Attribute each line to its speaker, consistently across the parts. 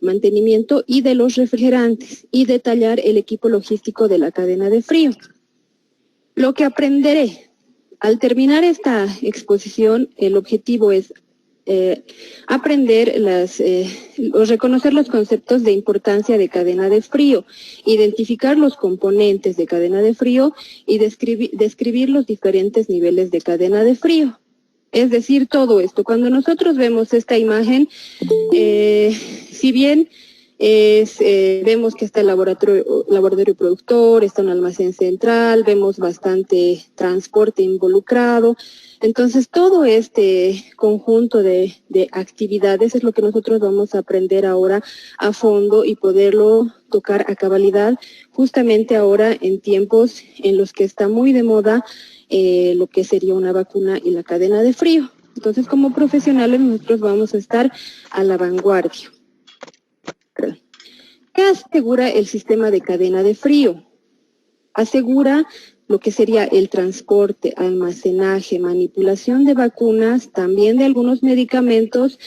Speaker 1: mantenimiento y de los refrigerantes, y detallar el equipo logístico de la cadena de frío. Lo que aprenderé al terminar esta exposición, el objetivo es aprender o reconocer los conceptos de importancia de cadena de frío, identificar los componentes de cadena de frío y describir los diferentes niveles de cadena de frío. Es decir, todo esto. Cuando nosotros vemos esta imagen, si bien vemos que está el laboratorio productor, está un almacén central, vemos bastante transporte involucrado. Entonces, todo este conjunto de actividades es lo que nosotros vamos a aprender ahora a fondo y poderlo tocar a cabalidad, justamente ahora en tiempos en los que está muy de moda lo que sería una vacuna y la cadena de frío. Entonces, como profesionales, nosotros vamos a estar a la vanguardia. ¿Qué asegura el sistema de cadena de frío? Asegura lo que sería el transporte, almacenaje, manipulación de vacunas, también de algunos medicamentos,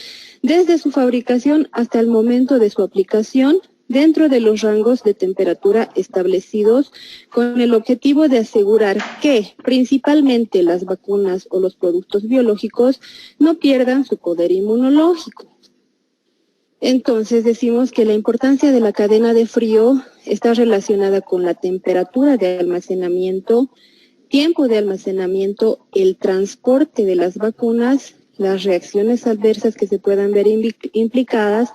Speaker 1: desde su fabricación hasta el momento de su aplicación, dentro de los rangos de temperatura establecidos, con el objetivo de asegurar que principalmente las vacunas o los productos biológicos no pierdan su poder inmunológico. Entonces decimos que la importancia de la cadena de frío está relacionada con la temperatura de almacenamiento, tiempo de almacenamiento, el transporte de las vacunas, las reacciones adversas que se puedan ver implicadas,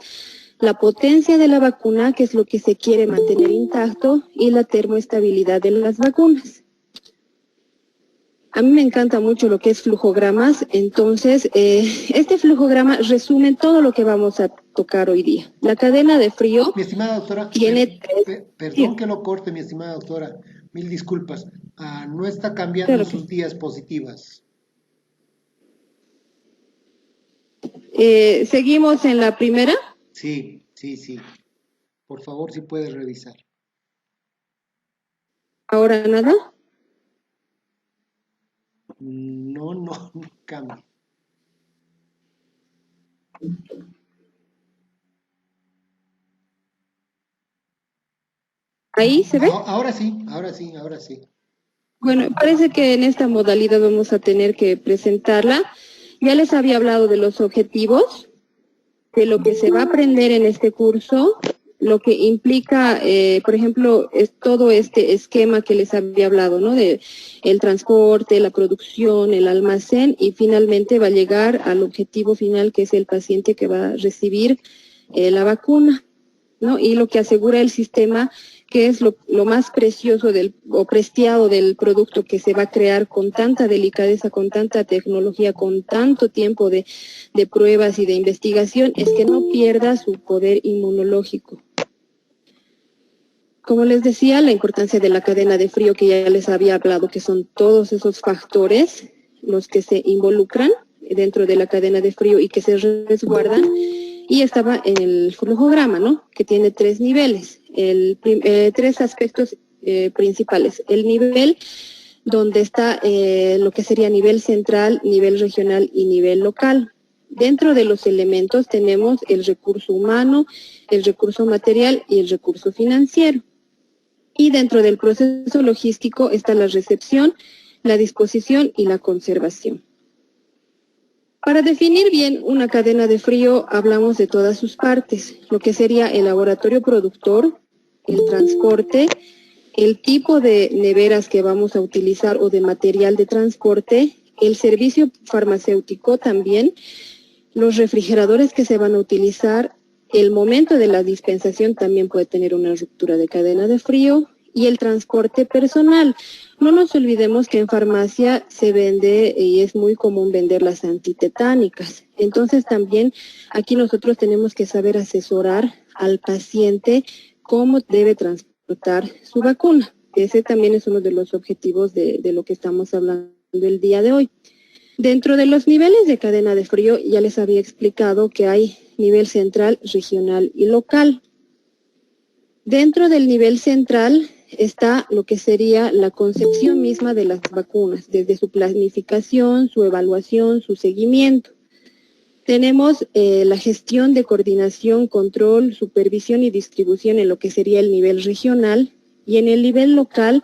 Speaker 1: la potencia de la vacuna, que es lo que se quiere mantener intacto, y la termoestabilidad de las vacunas. A mí me encanta mucho lo que es flujogramas, entonces este flujograma resume todo lo que vamos a tocar hoy día. La cadena de frío.
Speaker 2: Mi estimada doctora,
Speaker 1: tiene
Speaker 2: perdón que lo corte, mi estimada doctora, mil disculpas. No está cambiando sus diapositivas.
Speaker 1: ¿Seguimos en la primera?
Speaker 2: Sí. Por favor, si puedes revisar.
Speaker 1: ¿Ahora nada?
Speaker 2: No cambia.
Speaker 1: ¿Ahí se ve?
Speaker 2: Ahora sí.
Speaker 1: Bueno, parece que en esta modalidad vamos a tener que presentarla. Ya les había hablado de los objetivos, de lo que se va a aprender en este curso, lo que implica, por ejemplo, es todo este esquema que les había hablado, ¿no? De el transporte, la producción, el almacén, y finalmente va a llegar al objetivo final, que es el paciente que va a recibir la vacuna, ¿no? Y lo que asegura el sistema, que es lo más precioso o preciado del producto que se va a crear con tanta delicadeza, con tanta tecnología, con tanto tiempo de pruebas y de investigación, es que no pierda su poder inmunológico. Como les decía, la importancia de la cadena de frío, que ya les había hablado, que son todos esos factores los que se involucran dentro de la cadena de frío y que se resguardan. Y estaba en el flujograma, ¿no? Que tiene 3 niveles, 3 aspectos principales. El nivel donde está lo que sería nivel central, nivel regional y nivel local. Dentro de los elementos tenemos el recurso humano, el recurso material y el recurso financiero. Y dentro del proceso logístico está la recepción, la disposición y la conservación. Para definir bien una cadena de frío, hablamos de todas sus partes, lo que sería el laboratorio productor, el transporte, el tipo de neveras que vamos a utilizar o de material de transporte, el servicio farmacéutico también, los refrigeradores que se van a utilizar, el momento de la dispensación también puede tener una ruptura de cadena de frío, y el transporte personal. No nos olvidemos que en farmacia se vende y es muy común vender las antitetánicas. Entonces también aquí nosotros tenemos que saber asesorar al paciente cómo debe transportar su vacuna. Ese también es uno de los objetivos de lo que estamos hablando el día de hoy. Dentro de los niveles de cadena de frío ya les había explicado que hay nivel central, regional y local. Dentro del nivel central está lo que sería la concepción misma de las vacunas, desde su planificación, su evaluación, su seguimiento. Tenemos la gestión de coordinación, control, supervisión y distribución en lo que sería el nivel regional, y en el nivel local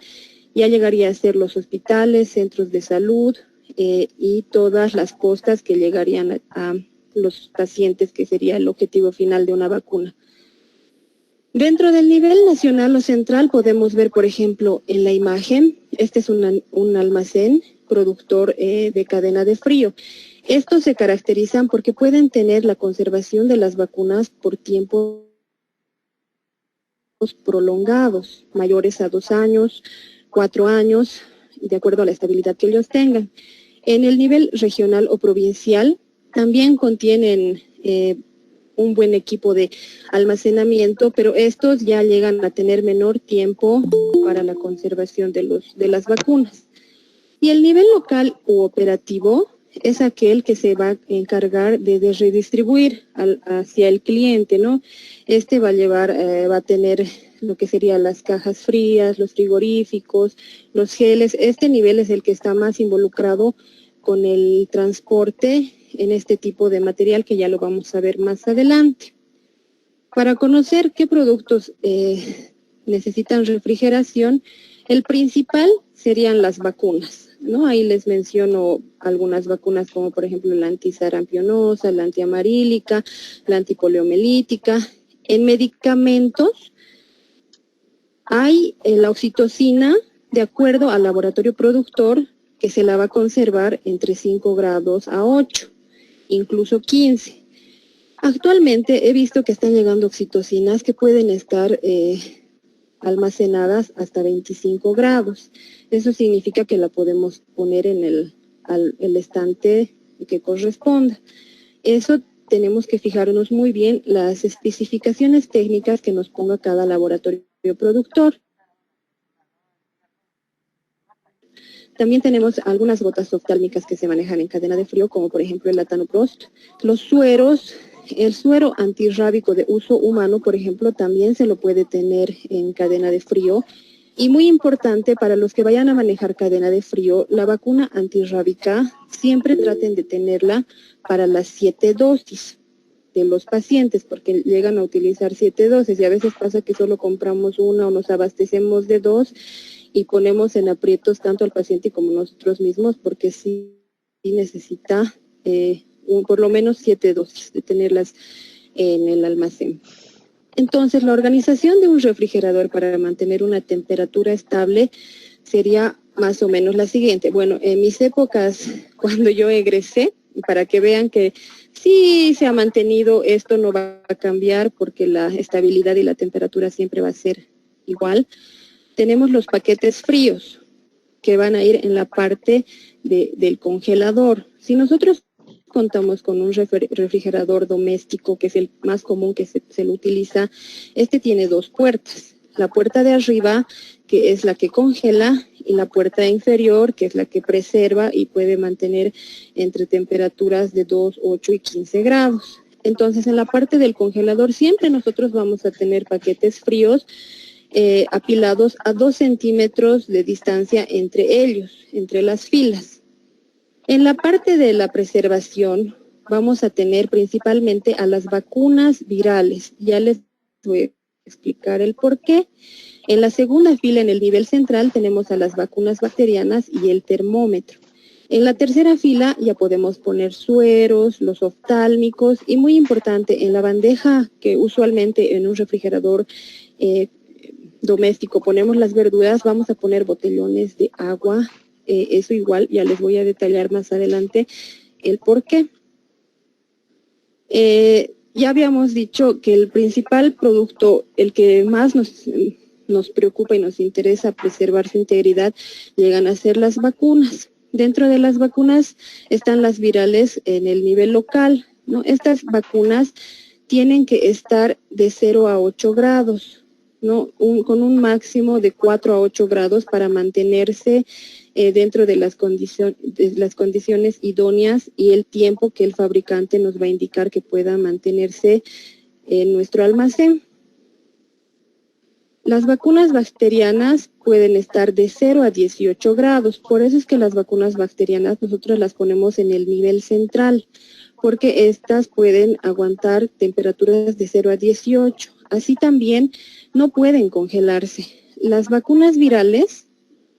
Speaker 1: ya llegaría a ser los hospitales, centros de salud y todas las postas que llegarían a los pacientes, que sería el objetivo final de una vacuna. Dentro del nivel nacional o central podemos ver, por ejemplo, en la imagen, este es un almacén productor de cadena de frío. Estos se caracterizan porque pueden tener la conservación de las vacunas por tiempos prolongados, mayores a 2 años, 4 años, de acuerdo a la estabilidad que ellos tengan. En el nivel regional o provincial también contienen un buen equipo de almacenamiento, pero estos ya llegan a tener menor tiempo para la conservación de las vacunas. Y el nivel local u operativo es aquel que se va a encargar de redistribuir hacia el cliente, ¿no? Este va a llevar, va a tener lo que serían las cajas frías, los frigoríficos, los geles. Este nivel es el que está más involucrado con el transporte en este tipo de material, que ya lo vamos a ver más adelante. Para conocer qué productos necesitan refrigeración, el principal serían las vacunas, ¿no? Ahí les menciono algunas vacunas como por ejemplo la antisarampionosa, la antiamarílica, la antipoliomelítica. En medicamentos hay la oxitocina, de acuerdo al laboratorio productor, que se la va a conservar entre 5 grados a 8, incluso 15. Actualmente he visto que están llegando oxitocinas que pueden estar almacenadas hasta 25 grados. Eso significa que la podemos poner en el estante que corresponda. Eso tenemos que fijarnos muy bien las especificaciones técnicas que nos ponga cada laboratorio productor. También tenemos algunas gotas oftálmicas que se manejan en cadena de frío, como por ejemplo el latanoprost. Los sueros, el suero antirrábico de uso humano, por ejemplo, también se lo puede tener en cadena de frío. Y muy importante para los que vayan a manejar cadena de frío, la vacuna antirrábica siempre traten de tenerla para las 7 dosis de los pacientes, porque llegan a utilizar 7 dosis y a veces pasa que solo compramos una o nos abastecemos de 2 y ponemos en aprietos tanto al paciente como nosotros mismos, porque sí necesita por lo menos 7 dosis de tenerlas en el almacén. Entonces, la organización de un refrigerador para mantener una temperatura estable sería más o menos la siguiente. Bueno, en mis épocas, cuando yo egresé, para que vean que sí se ha mantenido, esto no va a cambiar porque la estabilidad y la temperatura siempre va a ser igual. Tenemos los paquetes fríos que van a ir en la parte del congelador. Si nosotros contamos con un refrigerador doméstico, que es el más común que se lo utiliza, este tiene 2 puertas. La puerta de arriba, que es la que congela, y la puerta inferior, que es la que preserva y puede mantener entre temperaturas de 2, 8 y 15 grados. Entonces, en la parte del congelador siempre nosotros vamos a tener paquetes fríos apilados a 2 centímetros de distancia entre ellos, entre las filas. En la parte de la preservación vamos a tener principalmente a las vacunas virales. Ya les voy a explicar el por qué. En la segunda fila, en el nivel central, tenemos a las vacunas bacterianas y el termómetro. En la tercera fila ya podemos poner sueros, los oftálmicos y, muy importante, en la bandeja que usualmente en un refrigerador doméstico ponemos las verduras, vamos a poner botellones de agua. Eso igual ya les voy a detallar más adelante el por qué. Ya habíamos dicho que el principal producto, el que más nos preocupa y nos interesa preservar su integridad, llegan a ser las vacunas. Dentro de las vacunas están las virales en el nivel local, ¿no? Estas vacunas tienen que estar de 0 a 8 grados, ¿no? Con un máximo de 4 a 8 grados para mantenerse dentro de las condiciones idóneas y el tiempo que el fabricante nos va a indicar que pueda mantenerse en nuestro almacén. Las vacunas bacterianas pueden estar de 0 a 18 grados, por eso es que las vacunas bacterianas nosotros las ponemos en el nivel central, porque estas pueden aguantar temperaturas de 0 a 18. Así también no pueden congelarse. Las vacunas virales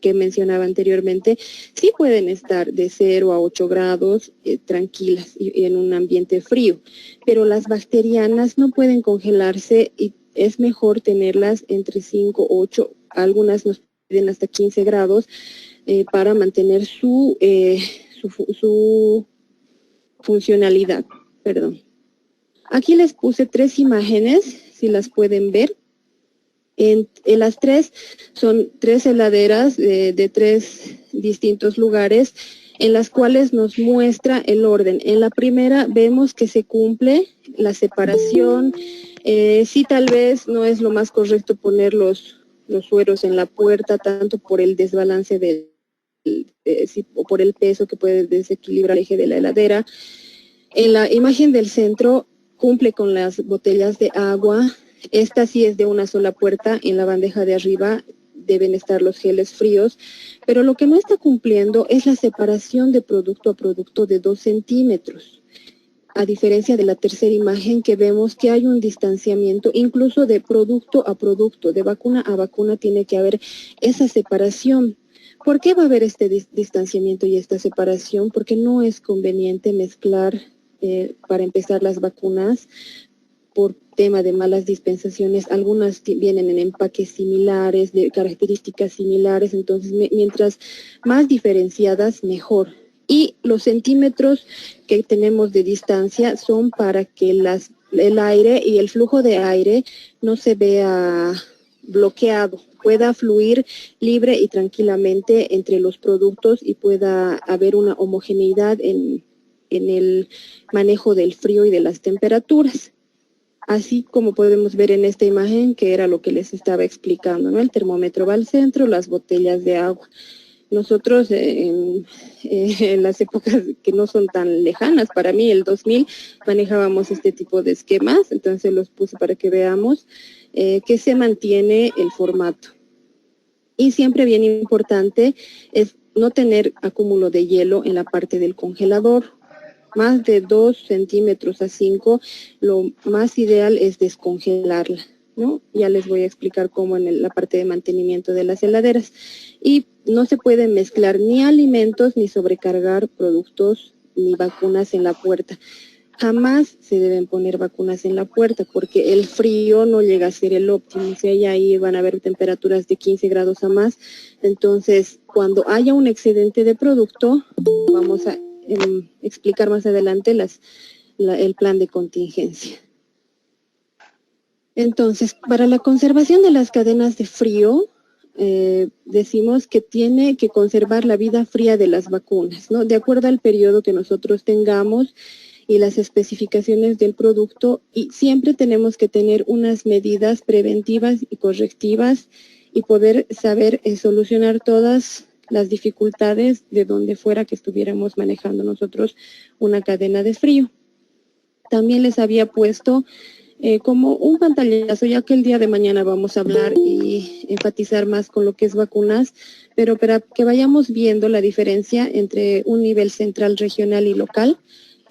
Speaker 1: que mencionaba anteriormente, sí pueden estar de 0 a 8 grados tranquilas y en un ambiente frío, pero las bacterianas no pueden congelarse y es mejor tenerlas entre 5, 8, algunas nos piden hasta 15 grados para mantener su funcionalidad. Perdón. Aquí les puse 3 imágenes, si las pueden ver. En las 3 son 3 heladeras de 3 distintos lugares en las cuales nos muestra el orden. En la primera vemos que se cumple la separación. Sí, tal vez no es lo más correcto poner los sueros en la puerta, tanto por el desbalance o por el peso que puede desequilibrar el eje de la heladera. En la imagen del centro cumple con las botellas de agua. Esta sí es de una sola puerta. En la bandeja de arriba deben estar los geles fríos, pero lo que no está cumpliendo es la separación de producto a producto de 2 centímetros. A diferencia de la tercera imagen, que vemos que hay un distanciamiento, incluso de producto a producto, de vacuna a vacuna tiene que haber esa separación. ¿Por qué va a haber este distanciamiento y esta separación? Porque no es conveniente mezclar, para empezar, las vacunas por tema de malas dispensaciones. Algunas vienen en empaques similares, de características similares, entonces mientras más diferenciadas, mejor. Y los centímetros que tenemos de distancia son para que el aire y el flujo de aire no se vea bloqueado, pueda fluir libre y tranquilamente entre los productos y pueda haber una homogeneidad en el manejo del frío y de las temperaturas. Así como podemos ver en esta imagen, que era lo que les estaba explicando, ¿no? El termómetro va al centro, las botellas de agua. Nosotros en las épocas que no son tan lejanas, para mí el 2000, manejábamos este tipo de esquemas, entonces los puse para que veamos que se mantiene el formato. Y siempre bien importante es no tener acúmulo de hielo en la parte del congelador. Más de 2 centímetros a 5, lo más ideal es descongelarla, ¿no? Ya les voy a explicar cómo en la parte de mantenimiento de las heladeras. Y no se pueden mezclar ni alimentos, ni sobrecargar productos, ni vacunas en la puerta. Jamás se deben poner vacunas en la puerta porque el frío no llega a ser el óptimo. Si hay ahí van a haber temperaturas de 15 grados a más. Entonces, cuando haya un excedente de producto, vamos a explicar más adelante el plan de contingencia. Entonces, para la conservación de las cadenas de frío, decimos que tiene que conservar la vida fría de las vacunas, ¿no? De acuerdo al periodo que nosotros tengamos y las especificaciones del producto, y siempre tenemos que tener unas medidas preventivas y correctivas y poder saber solucionar todas las dificultades de donde fuera que estuviéramos manejando nosotros una cadena de frío. También les había puesto como un pantallazo, ya que el día de mañana vamos a hablar y enfatizar más con lo que es vacunas, pero para que vayamos viendo la diferencia entre un nivel central, regional y local.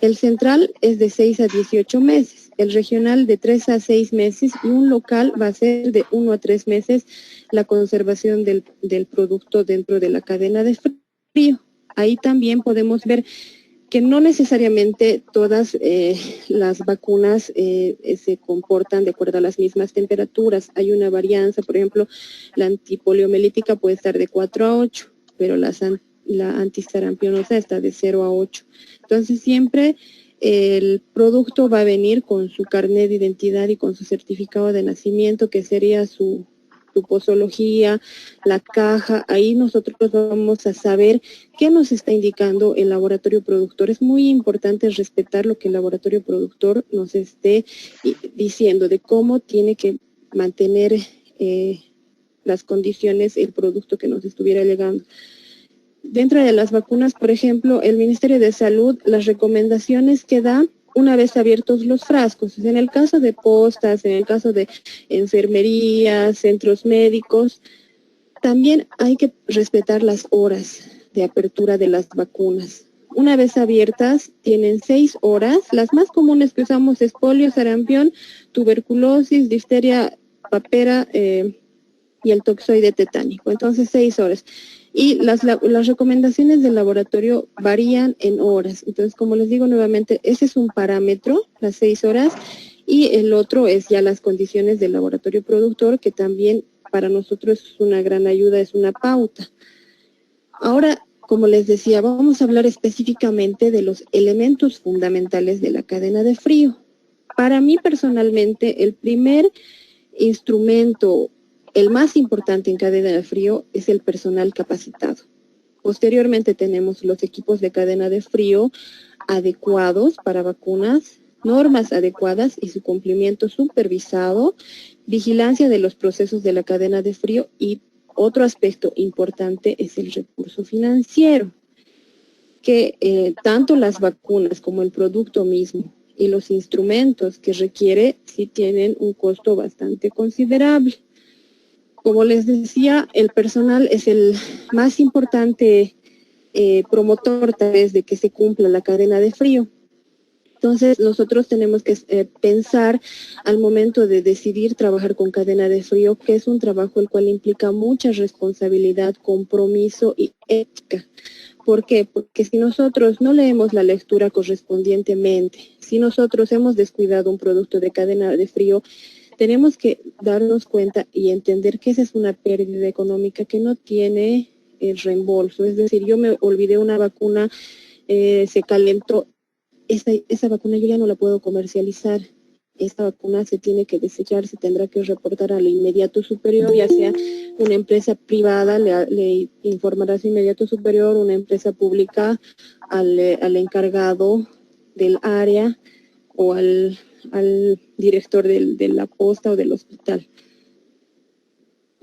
Speaker 1: El central es de 6 a 18 meses, el regional de 3 a 6 meses y un local va a ser de 1 a 3 meses la conservación del producto dentro de la cadena de frío. Ahí también podemos ver que no necesariamente todas las vacunas se comportan de acuerdo a las mismas temperaturas. Hay una varianza, por ejemplo, la antipoliomielítica puede estar de 4 a 8, pero la antisarampionosa está de 0 a 8. Entonces siempre el producto va a venir con su carnet de identidad y con su certificado de nacimiento, que sería su posología, la caja. Ahí nosotros vamos a saber qué nos está indicando el laboratorio productor. Es muy importante respetar lo que el laboratorio productor nos esté diciendo de cómo tiene que mantener las condiciones, el producto que nos estuviera llegando. Dentro de las vacunas, por ejemplo, el Ministerio de Salud, las recomendaciones que da una vez abiertos los frascos. En el caso de postas, en el caso de enfermería, centros médicos, también hay que respetar las horas de apertura de las vacunas. Una vez abiertas, tienen 6 horas. Las más comunes que usamos es polio, sarampión, tuberculosis, difteria, papera y el toxoide tetánico. Entonces, 6 horas. Y las recomendaciones del laboratorio varían en horas. Entonces, como les digo nuevamente, ese es un parámetro, las 6 horas, y el otro es ya las condiciones del laboratorio productor, que también para nosotros es una gran ayuda, es una pauta. Ahora, como les decía, vamos a hablar específicamente de los elementos fundamentales de la cadena de frío. Para mí personalmente, el primer instrumento, el más importante en cadena de frío, es el personal capacitado. Posteriormente tenemos los equipos de cadena de frío adecuados para vacunas, normas adecuadas y su cumplimiento supervisado, vigilancia de los procesos de la cadena de frío y otro aspecto importante es el recurso financiero, que tanto las vacunas como el producto mismo y los instrumentos que requiere sí tienen un costo bastante considerable. Como les decía, el personal es el más importante promotor tal vez de que se cumpla la cadena de frío. Entonces, nosotros tenemos que pensar al momento de decidir trabajar con cadena de frío, que es un trabajo el cual implica mucha responsabilidad, compromiso y ética. ¿Por qué? Porque si nosotros no leemos la lectura correspondientemente, si nosotros hemos descuidado un producto de cadena de frío, tenemos que darnos cuenta y entender que esa es una pérdida económica que no tiene el reembolso. Es decir, yo me olvidé una vacuna, se calentó. Esa vacuna yo ya no la puedo comercializar. Esta vacuna se tiene que desechar, se tendrá que reportar al inmediato superior, ya sea una empresa privada, le informará a su inmediato superior, una empresa pública al encargado del área o al director de la posta o del hospital.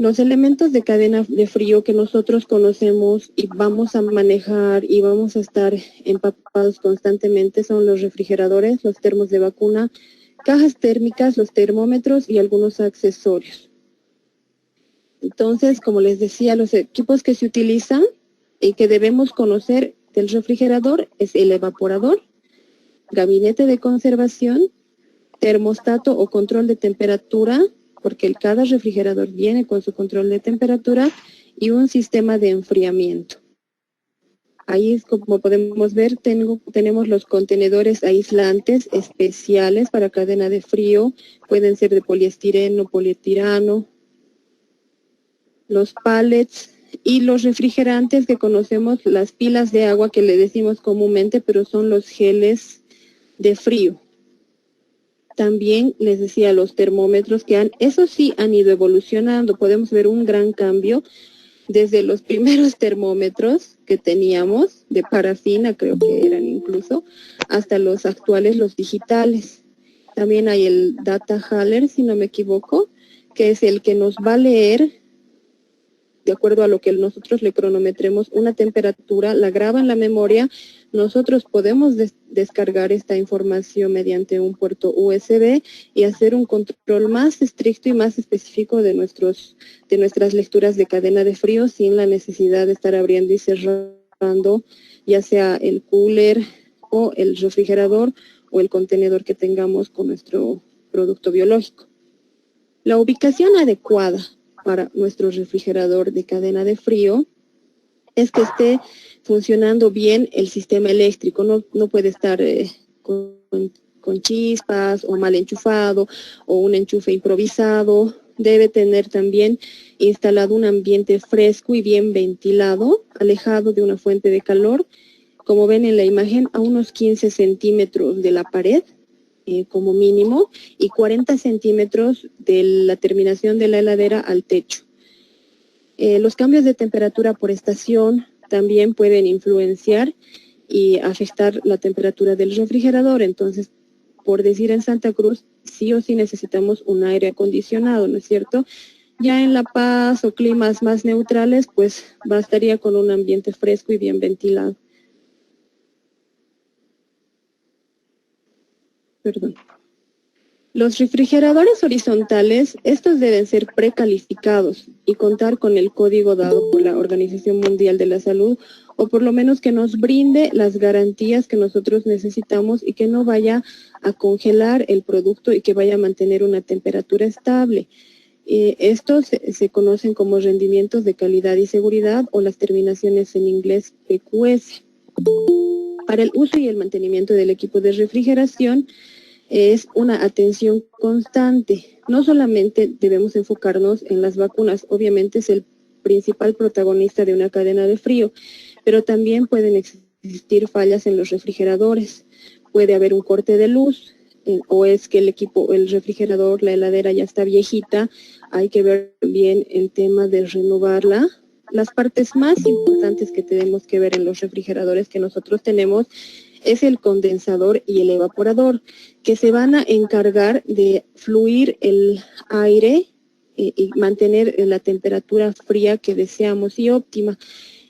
Speaker 1: Los elementos de cadena de frío que nosotros conocemos y vamos a manejar y vamos a estar empapados constantemente son los refrigeradores, los termos de vacuna, cajas térmicas, los termómetros y algunos accesorios. Entonces, como les decía, los equipos que se utilizan y que debemos conocer del refrigerador es el evaporador, gabinete de conservación, termostato o control de temperatura, porque cada refrigerador viene con su control de temperatura y un sistema de enfriamiento. Ahí es como podemos ver, tenemos los contenedores aislantes especiales para cadena de frío, pueden ser de poliestireno, polietileno, los pallets y los refrigerantes que conocemos, las pilas de agua que le decimos comúnmente, pero son los geles de frío. También les decía los termómetros que eso sí han ido evolucionando. Podemos ver un gran cambio desde los primeros termómetros que teníamos, de parafina creo que eran incluso, hasta los actuales, los digitales. También hay el Data Haller, si no me equivoco, que es el que nos va a leer, de acuerdo a lo que nosotros le cronometremos, una temperatura, la graba en la memoria. Nosotros podemos descargar esta información mediante un puerto USB y hacer un control más estricto y más específico de nuestras lecturas de cadena de frío sin la necesidad de estar abriendo y cerrando, ya sea el cooler o el refrigerador o el contenedor que tengamos con nuestro producto biológico. La ubicación adecuada para nuestro refrigerador de cadena de frío es que esté funcionando bien el sistema eléctrico, no puede estar con chispas o mal enchufado o un enchufe improvisado. Debe tener también instalado un ambiente fresco y bien ventilado, alejado de una fuente de calor, como ven en la imagen, a unos 15 centímetros de la pared, como mínimo, y 40 centímetros de la terminación de la heladera al techo. Los cambios de temperatura por estación también pueden influenciar y afectar la temperatura del refrigerador. Entonces, por decir en Santa Cruz, sí o sí necesitamos un aire acondicionado, ¿no es cierto? Ya en La Paz o climas más neutrales, pues bastaría con un ambiente fresco y bien ventilado. Perdón. Los refrigeradores horizontales, estos deben ser precalificados y contar con el código dado por la Organización Mundial de la Salud, o por lo menos que nos brinde las garantías que nosotros necesitamos y que no vaya a congelar el producto y que vaya a mantener una temperatura estable. Estos se conocen como rendimientos de calidad y seguridad, o las terminaciones en inglés PQS. Para el uso y el mantenimiento del equipo de refrigeración, es una atención constante. No solamente debemos enfocarnos en las vacunas, obviamente es el principal protagonista de una cadena de frío, pero también pueden existir fallas en los refrigeradores. Puede haber un corte de luz, o es que el equipo, el refrigerador, la heladera ya está viejita, hay que ver bien el tema de renovarla. Las partes más importantes que tenemos que ver en los refrigeradores que nosotros tenemos es el condensador y el evaporador, que se van a encargar de fluir el aire y mantener la temperatura fría que deseamos y óptima.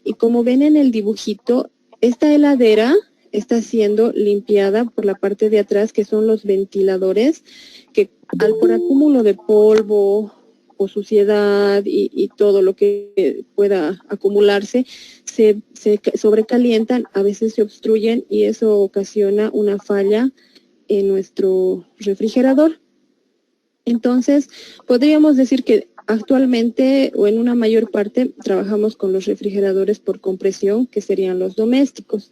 Speaker 1: Y como ven en el dibujito, esta heladera está siendo limpiada por la parte de atrás, que son los ventiladores, que por acúmulo de polvo o suciedad y todo lo que pueda acumularse, se sobrecalientan, a veces se obstruyen y eso ocasiona una falla en nuestro refrigerador. Entonces, podríamos decir que actualmente, o en una mayor parte, trabajamos con los refrigeradores por compresión, que serían los domésticos.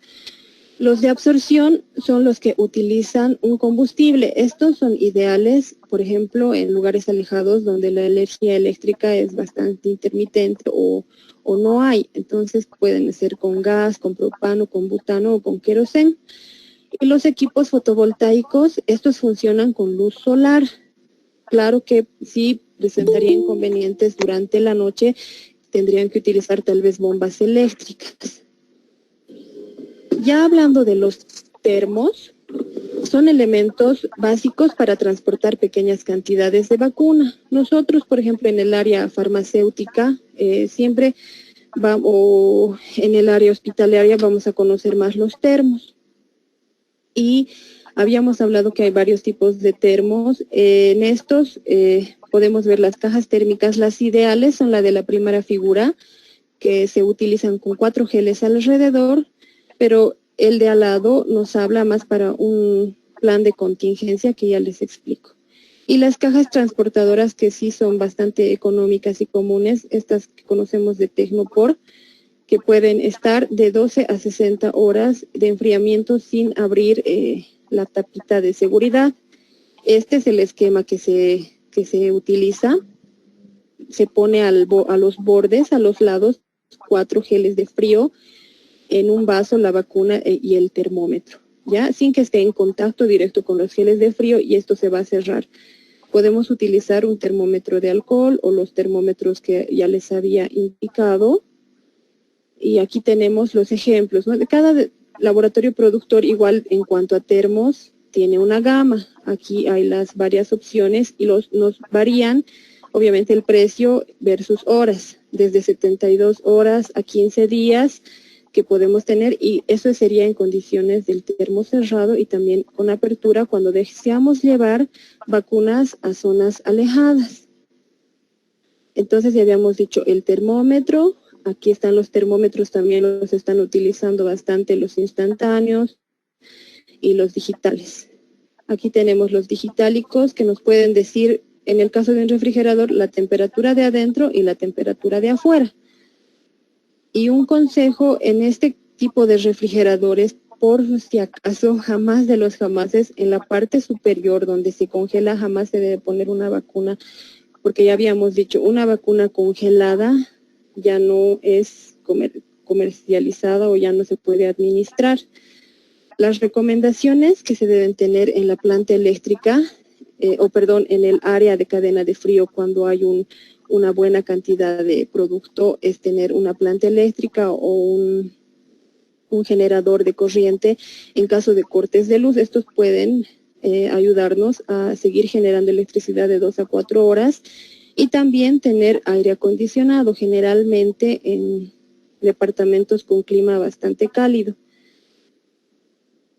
Speaker 1: Los de absorción son los que utilizan un combustible. Estos son ideales, por ejemplo, en lugares alejados donde la energía eléctrica es bastante intermitente o no hay. Entonces pueden ser con gas, con propano, con butano o con queroseno. Y los equipos fotovoltaicos, estos funcionan con luz solar. Claro que sí presentaría inconvenientes durante la noche, tendrían que utilizar tal vez bombas eléctricas. Ya hablando de los termos, son elementos básicos para transportar pequeñas cantidades de vacuna. Nosotros, por ejemplo, en el área farmacéutica, o en el área hospitalaria vamos a conocer más los termos. Y habíamos hablado que hay varios tipos de termos. En estos podemos ver las cajas térmicas. Las ideales son la de la primera figura, que se utilizan con 4 geles alrededor, pero el de al lado nos habla más para un plan de contingencia que ya les explico. Y las cajas transportadoras, que sí son bastante económicas y comunes, estas que conocemos de Tecnopor, que pueden estar de 12 a 60 horas de enfriamiento sin abrir la tapita de seguridad. Este es el esquema que se utiliza. Se pone a los bordes, a los lados, 4 geles de frío, en un vaso la vacuna y el termómetro, ya sin que esté en contacto directo con los geles de frío, y esto se va a cerrar. Podemos utilizar un termómetro de alcohol o los termómetros que ya les había indicado. Y aquí tenemos los ejemplos, ¿no? De cada laboratorio productor, igual en cuanto a termos, tiene una gama. Aquí hay las varias opciones y nos varían, obviamente, el precio versus horas, desde 72 horas a 15 días que podemos tener, y eso sería en condiciones del termo cerrado y también con apertura cuando deseamos llevar vacunas a zonas alejadas. Entonces ya habíamos dicho el termómetro. Aquí están los termómetros, también los están utilizando bastante los instantáneos y los digitales. Aquí tenemos los digitálicos, que nos pueden decir, en el caso de un refrigerador, la temperatura de adentro y la temperatura de afuera. Y un consejo en este tipo de refrigeradores, por si acaso, jamás de los jamases, en la parte superior donde se congela, jamás se debe poner una vacuna, porque ya habíamos dicho, una vacuna congelada ya no es comercializada o ya no se puede administrar. Las recomendaciones que se deben tener en la planta eléctrica, en el área de cadena de frío, cuando hay una buena cantidad de producto, es tener una planta eléctrica o un generador de corriente en caso de cortes de luz. Estos pueden ayudarnos a seguir generando electricidad de 2 a 4 horas, y también tener aire acondicionado, generalmente en departamentos con clima bastante cálido.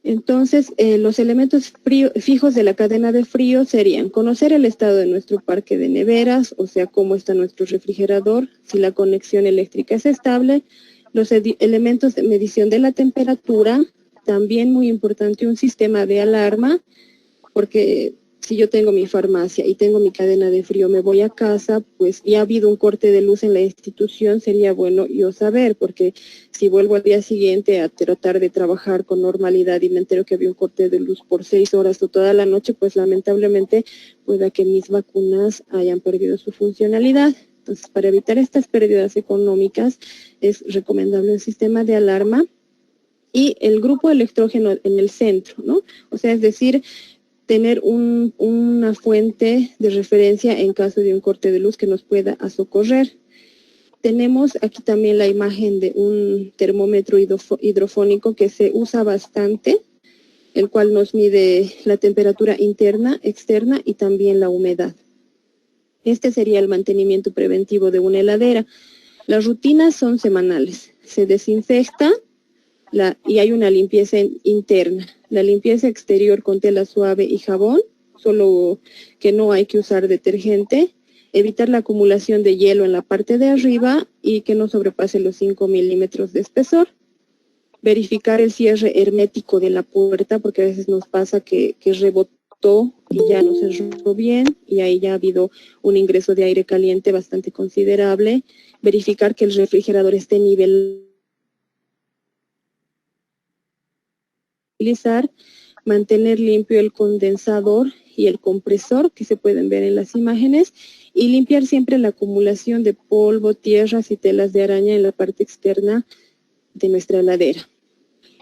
Speaker 1: Entonces, los elementos fijos de la cadena de frío serían conocer el estado de nuestro parque de neveras, o sea, cómo está nuestro refrigerador, si la conexión eléctrica es estable, los elementos de medición de la temperatura, también muy importante un sistema de alarma, porque si yo tengo mi farmacia y tengo mi cadena de frío, me voy a casa, pues ya ha habido un corte de luz en la institución, sería bueno yo saber, porque si vuelvo al día siguiente a tratar de trabajar con normalidad y me entero que había un corte de luz por 6 horas o toda la noche, pues lamentablemente pueda que mis vacunas hayan perdido su funcionalidad. Entonces, para evitar estas pérdidas económicas, es recomendable un sistema de alarma y el grupo electrógeno en el centro, ¿no? O sea, es decir, tener una fuente de referencia en caso de un corte de luz que nos pueda socorrer. Tenemos aquí también la imagen de un termómetro hidrofónico que se usa bastante, el cual nos mide la temperatura interna, externa y también la humedad. Este sería el mantenimiento preventivo de una heladera. Las rutinas son semanales. Se desinfecta y hay una limpieza interna. La limpieza exterior con tela suave y jabón, solo que no hay que usar detergente. Evitar la acumulación de hielo en la parte de arriba y que no sobrepase los 5 milímetros de espesor. Verificar el cierre hermético de la puerta, porque a veces nos pasa que rebotó y ya no cerró bien y ahí ya ha habido un ingreso de aire caliente bastante considerable. Verificar que el refrigerador esté nivelado. Mantener limpio el condensador y el compresor que se pueden ver en las imágenes y limpiar siempre la acumulación de polvo, tierras y telas de araña en la parte externa de nuestra heladera.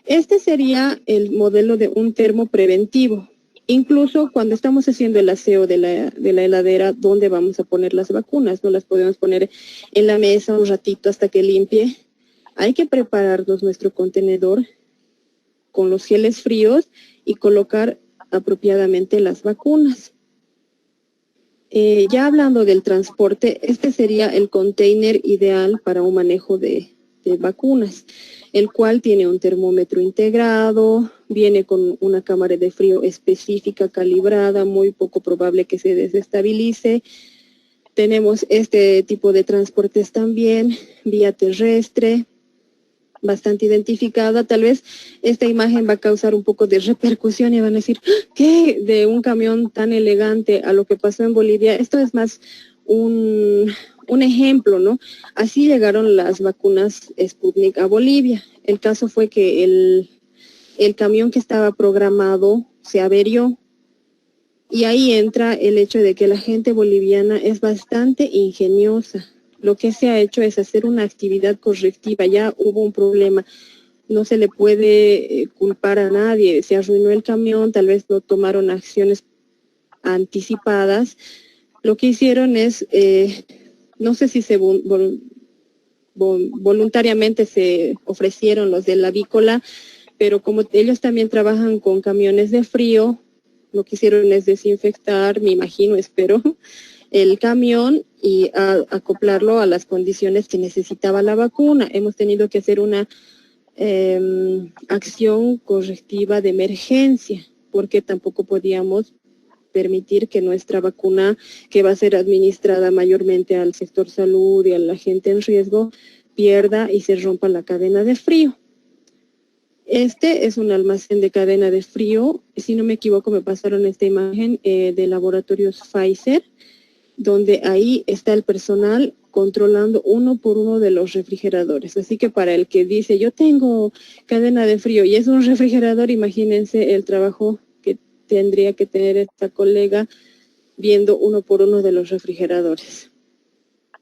Speaker 1: Este sería el modelo de un termo preventivo. Incluso cuando estamos haciendo el aseo de la heladera, ¿dónde vamos a poner las vacunas? No las podemos poner en la mesa un ratito hasta que limpie. Hay que prepararnos nuestro contenedor con los geles fríos y colocar apropiadamente las vacunas. Ya hablando del transporte, este sería el container ideal para un manejo de vacunas, el cual tiene un termómetro integrado, viene con una cámara de frío específica, calibrada, muy poco probable que se desestabilice. Tenemos este tipo de transportes también, vía terrestre, bastante identificada. Tal vez esta imagen va a causar un poco de repercusión y van a decir, ¿qué? De un camión tan elegante a lo que pasó en Bolivia. Esto es más un ejemplo, ¿no? Así llegaron las vacunas Sputnik a Bolivia. El caso fue que el camión que estaba programado se averió. Y ahí entra el hecho de que la gente boliviana es bastante ingeniosa. Lo que se ha hecho es hacer una actividad correctiva. Ya hubo un problema, no se le puede culpar a nadie. Se arruinó el camión, tal vez no tomaron acciones anticipadas. Lo que hicieron es, no sé si se voluntariamente se ofrecieron los de la avícola, pero como ellos también trabajan con camiones de frío, lo que hicieron es desinfectar, me imagino, espero, el camión y acoplarlo a las condiciones que necesitaba la vacuna. Hemos tenido que hacer una acción correctiva de emergencia, porque tampoco podíamos permitir que nuestra vacuna, que va a ser administrada mayormente al sector salud y a la gente en riesgo, pierda y se rompa la cadena de frío. Este es un almacén de cadena de frío. Si no me equivoco, me pasaron esta imagen de laboratorios Pfizer, donde ahí está el personal controlando uno por uno de los refrigeradores. Así que para el que dice, yo tengo cadena de frío y es un refrigerador, imagínense el trabajo que tendría que tener esta colega viendo uno por uno de los refrigeradores.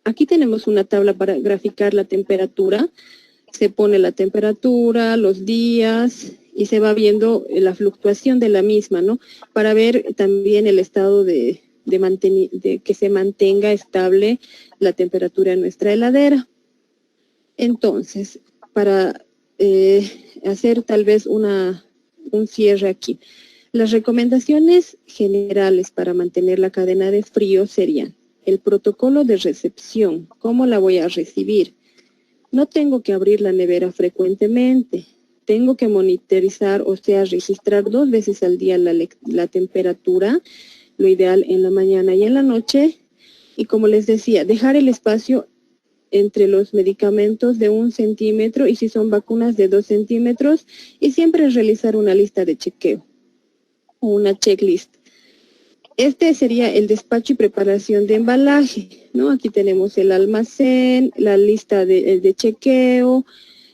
Speaker 1: Aquí tenemos una tabla para graficar la temperatura. Se pone la temperatura, los días y se va viendo la fluctuación de la misma, ¿no? Para ver también el estado de que se mantenga estable la temperatura en nuestra heladera. Entonces, para hacer tal vez un cierre aquí, las recomendaciones generales para mantener la cadena de frío serían el protocolo de recepción, ¿cómo la voy a recibir? No tengo que abrir la nevera frecuentemente. tengo que monitorizar, o sea, registrar 2 veces al día la temperatura, lo ideal en la mañana y en la noche. Y como les decía, dejar el espacio entre los medicamentos de 1 centímetro y si son vacunas de 2 centímetros y siempre realizar una lista de chequeo o una checklist. Este sería el despacho y preparación de embalaje, ¿no? Aquí tenemos el almacén, la lista de chequeo,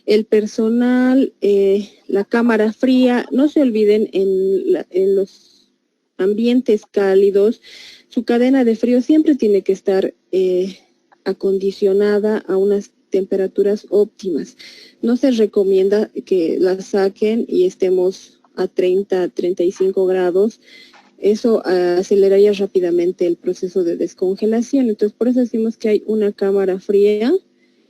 Speaker 1: el personal, la cámara fría. No se olviden en los ambientes cálidos, su cadena de frío siempre tiene que estar acondicionada a unas temperaturas óptimas. No se recomienda que la saquen y estemos a 30, 35 grados. Eso aceleraría rápidamente el proceso de descongelación. Entonces, por eso decimos que hay una cámara fría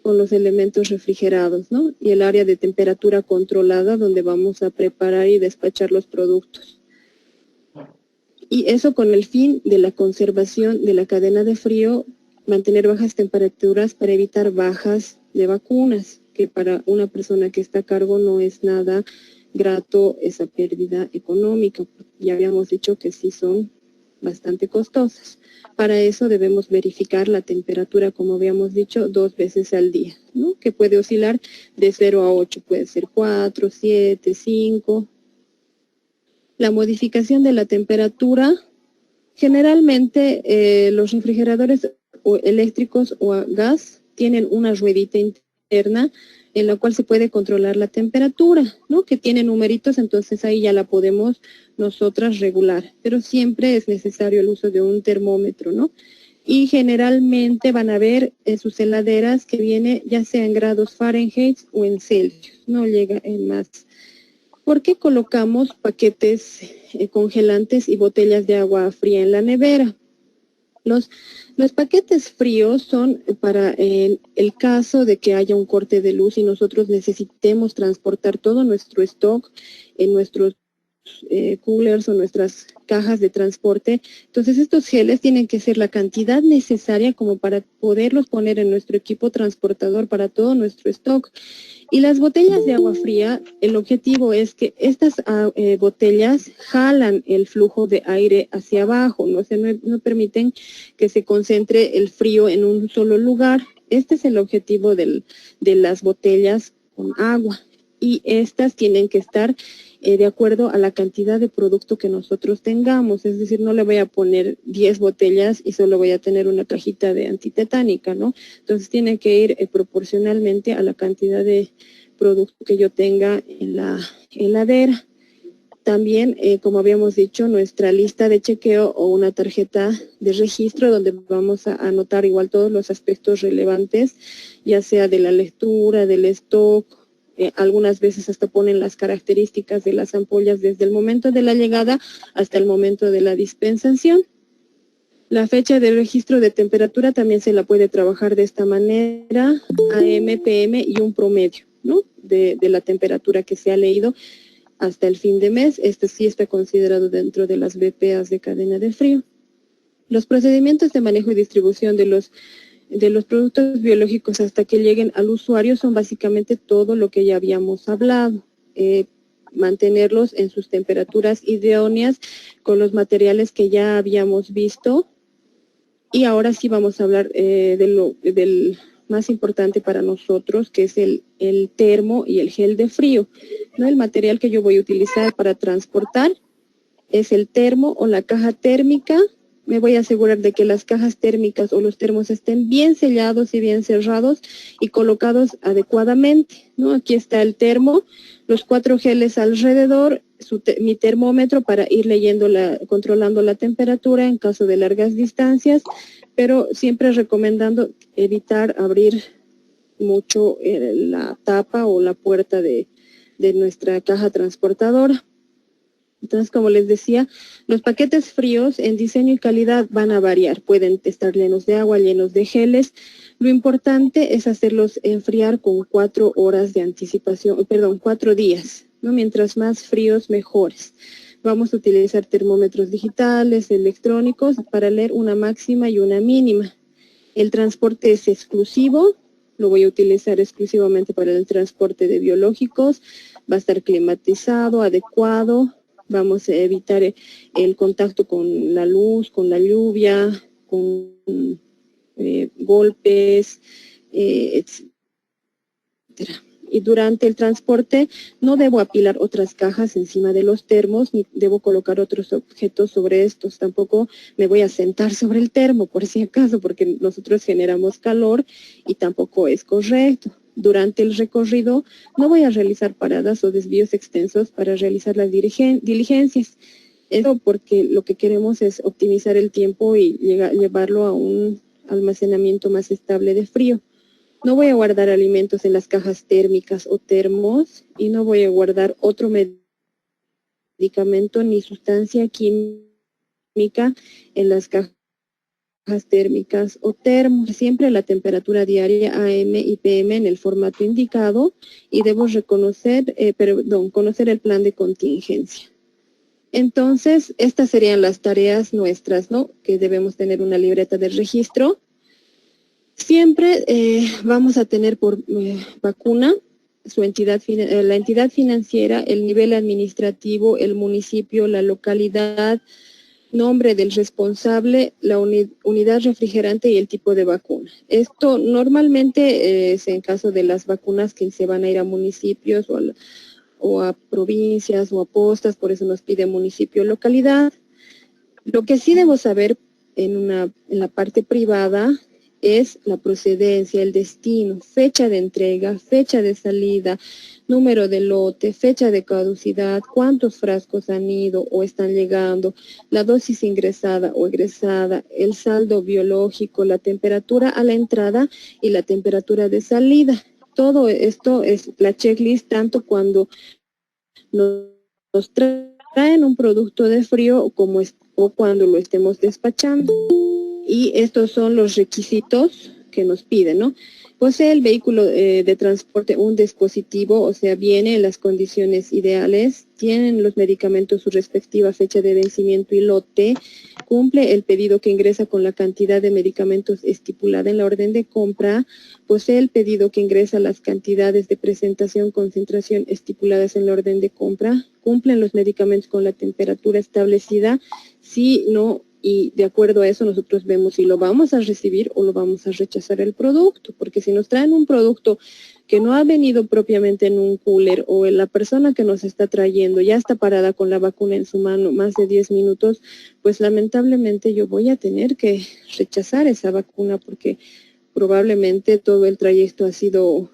Speaker 1: con los elementos refrigerados, ¿no? Y el área de temperatura controlada donde vamos a preparar y despachar los productos. Y eso con el fin de la conservación de la cadena de frío, mantener bajas temperaturas para evitar bajas de vacunas, que para una persona que está a cargo no es nada grato esa pérdida económica. Ya habíamos dicho que sí son bastante costosas. Para eso debemos verificar la temperatura, como habíamos dicho, 2 veces al día, ¿no? Que puede oscilar de 0 a 8, puede ser 4, 7, 5. La modificación de la temperatura, generalmente los refrigeradores o eléctricos o a gas tienen una ruedita interna en la cual se puede controlar la temperatura, ¿no? Que tiene numeritos, entonces ahí ya la podemos nosotras regular, pero siempre es necesario el uso de un termómetro, ¿no? Y generalmente van a ver en sus heladeras que viene ya sea en grados Fahrenheit o en Celsius, no llega en más. ¿Por qué colocamos paquetes congelantes y botellas de agua fría en la nevera? Los paquetes fríos son para el caso de que haya un corte de luz y nosotros necesitemos transportar todo nuestro stock en nuestros coolers o nuestras cajas de transporte. Entonces estos geles tienen que ser la cantidad necesaria como para poderlos poner en nuestro equipo transportador para todo nuestro stock. Y las botellas de agua fría, el objetivo es que estas botellas jalan el flujo de aire hacia abajo, no permiten que se concentre el frío en un solo lugar. Este es el objetivo de las botellas con agua. Y estas tienen que estar de acuerdo a la cantidad de producto que nosotros tengamos. Es decir, no le voy a poner 10 botellas y solo voy a tener una cajita de antitetánica, ¿no? Entonces tiene que ir proporcionalmente a la cantidad de producto que yo tenga en la heladera. También, como habíamos dicho, nuestra lista de chequeo o una tarjeta de registro donde vamos a anotar igual todos los aspectos relevantes, ya sea de la lectura, del stock. Algunas veces hasta ponen las características de las ampollas desde el momento de la llegada hasta el momento de la dispensación. La fecha de registro de temperatura también se la puede trabajar de esta manera, AM, PM y un promedio, ¿no? de la temperatura que se ha leído hasta el fin de mes. Este sí está considerado dentro de las BPAs de cadena de frío. Los procedimientos de manejo y distribución de los productos biológicos hasta que lleguen al usuario son básicamente todo lo que ya habíamos hablado. Mantenerlos en sus temperaturas idóneas con los materiales que ya habíamos visto. Y ahora sí vamos a hablar del más importante para nosotros, que es el termo y el gel de frío, ¿no? El material que yo voy a utilizar para transportar es el termo o la caja térmica. Me voy a asegurar de que las cajas térmicas o los termos estén bien sellados y bien cerrados y colocados adecuadamente, ¿no? Aquí está el termo, los 4 geles alrededor, mi termómetro para ir controlando la temperatura en caso de largas distancias, pero siempre recomendando evitar abrir mucho la tapa o la puerta de nuestra caja transportadora. Entonces, como les decía, los paquetes fríos en diseño y calidad van a variar. Pueden estar llenos de agua, llenos de geles. Lo importante es hacerlos enfriar con 4 horas de anticipación, 4 días, ¿no? Mientras más fríos, mejores. Vamos a utilizar termómetros digitales, electrónicos, para leer una máxima y una mínima. El transporte es exclusivo. Lo voy a utilizar exclusivamente para el transporte de biológicos, va a estar climatizado, adecuado, vamos a evitar el contacto con la luz, con la lluvia, con golpes, etcétera. Y durante el transporte no debo apilar otras cajas encima de los termos, ni debo colocar otros objetos sobre estos. Tampoco me voy a sentar sobre el termo, por si acaso, porque nosotros generamos calor y tampoco es correcto. Durante el recorrido no voy a realizar paradas o desvíos extensos para realizar las diligencias. Eso porque lo que queremos es optimizar el tiempo y llevarlo a un almacenamiento más estable de frío. No voy a guardar alimentos en las cajas térmicas o termos y no voy a guardar otro medicamento ni sustancia química en las cajas térmicas o termos. Siempre la temperatura diaria AM y PM en el formato indicado y debo conocer el plan de contingencia. Entonces, estas serían las tareas nuestras, ¿no? Que debemos tener una libreta de registro. Siempre vamos a tener por vacuna la entidad financiera, el nivel administrativo, el municipio, la localidad, nombre del responsable, la unidad refrigerante y el tipo de vacuna. Esto normalmente es en caso de las vacunas que se van a ir a municipios o a provincias o a postas, por eso nos pide municipio o localidad. Lo que sí debo saber en la parte privada es la procedencia, el destino, fecha de entrega, fecha de salida, número de lote, fecha de caducidad, cuántos frascos han ido o están llegando, la dosis ingresada o egresada, el saldo biológico, la temperatura a la entrada y la temperatura de salida. Todo esto es la checklist, tanto cuando nos traen un producto de frío o cuando lo estemos despachando. Y estos son los requisitos que nos piden, ¿no? Posee el vehículo de transporte un dispositivo, o sea, viene en las condiciones ideales, tienen los medicamentos su respectiva fecha de vencimiento y lote, cumple el pedido que ingresa con la cantidad de medicamentos estipulada en la orden de compra, posee el pedido que ingresa las cantidades de presentación, concentración estipuladas en la orden de compra, cumplen los medicamentos con la temperatura establecida, si no. Y de acuerdo a eso nosotros vemos si lo vamos a recibir o lo vamos a rechazar el producto, porque si nos traen un producto que no ha venido propiamente en un cooler o la persona que nos está trayendo ya está parada con la vacuna en su mano más de 10 minutos, pues lamentablemente yo voy a tener que rechazar esa vacuna porque probablemente todo el trayecto ha sido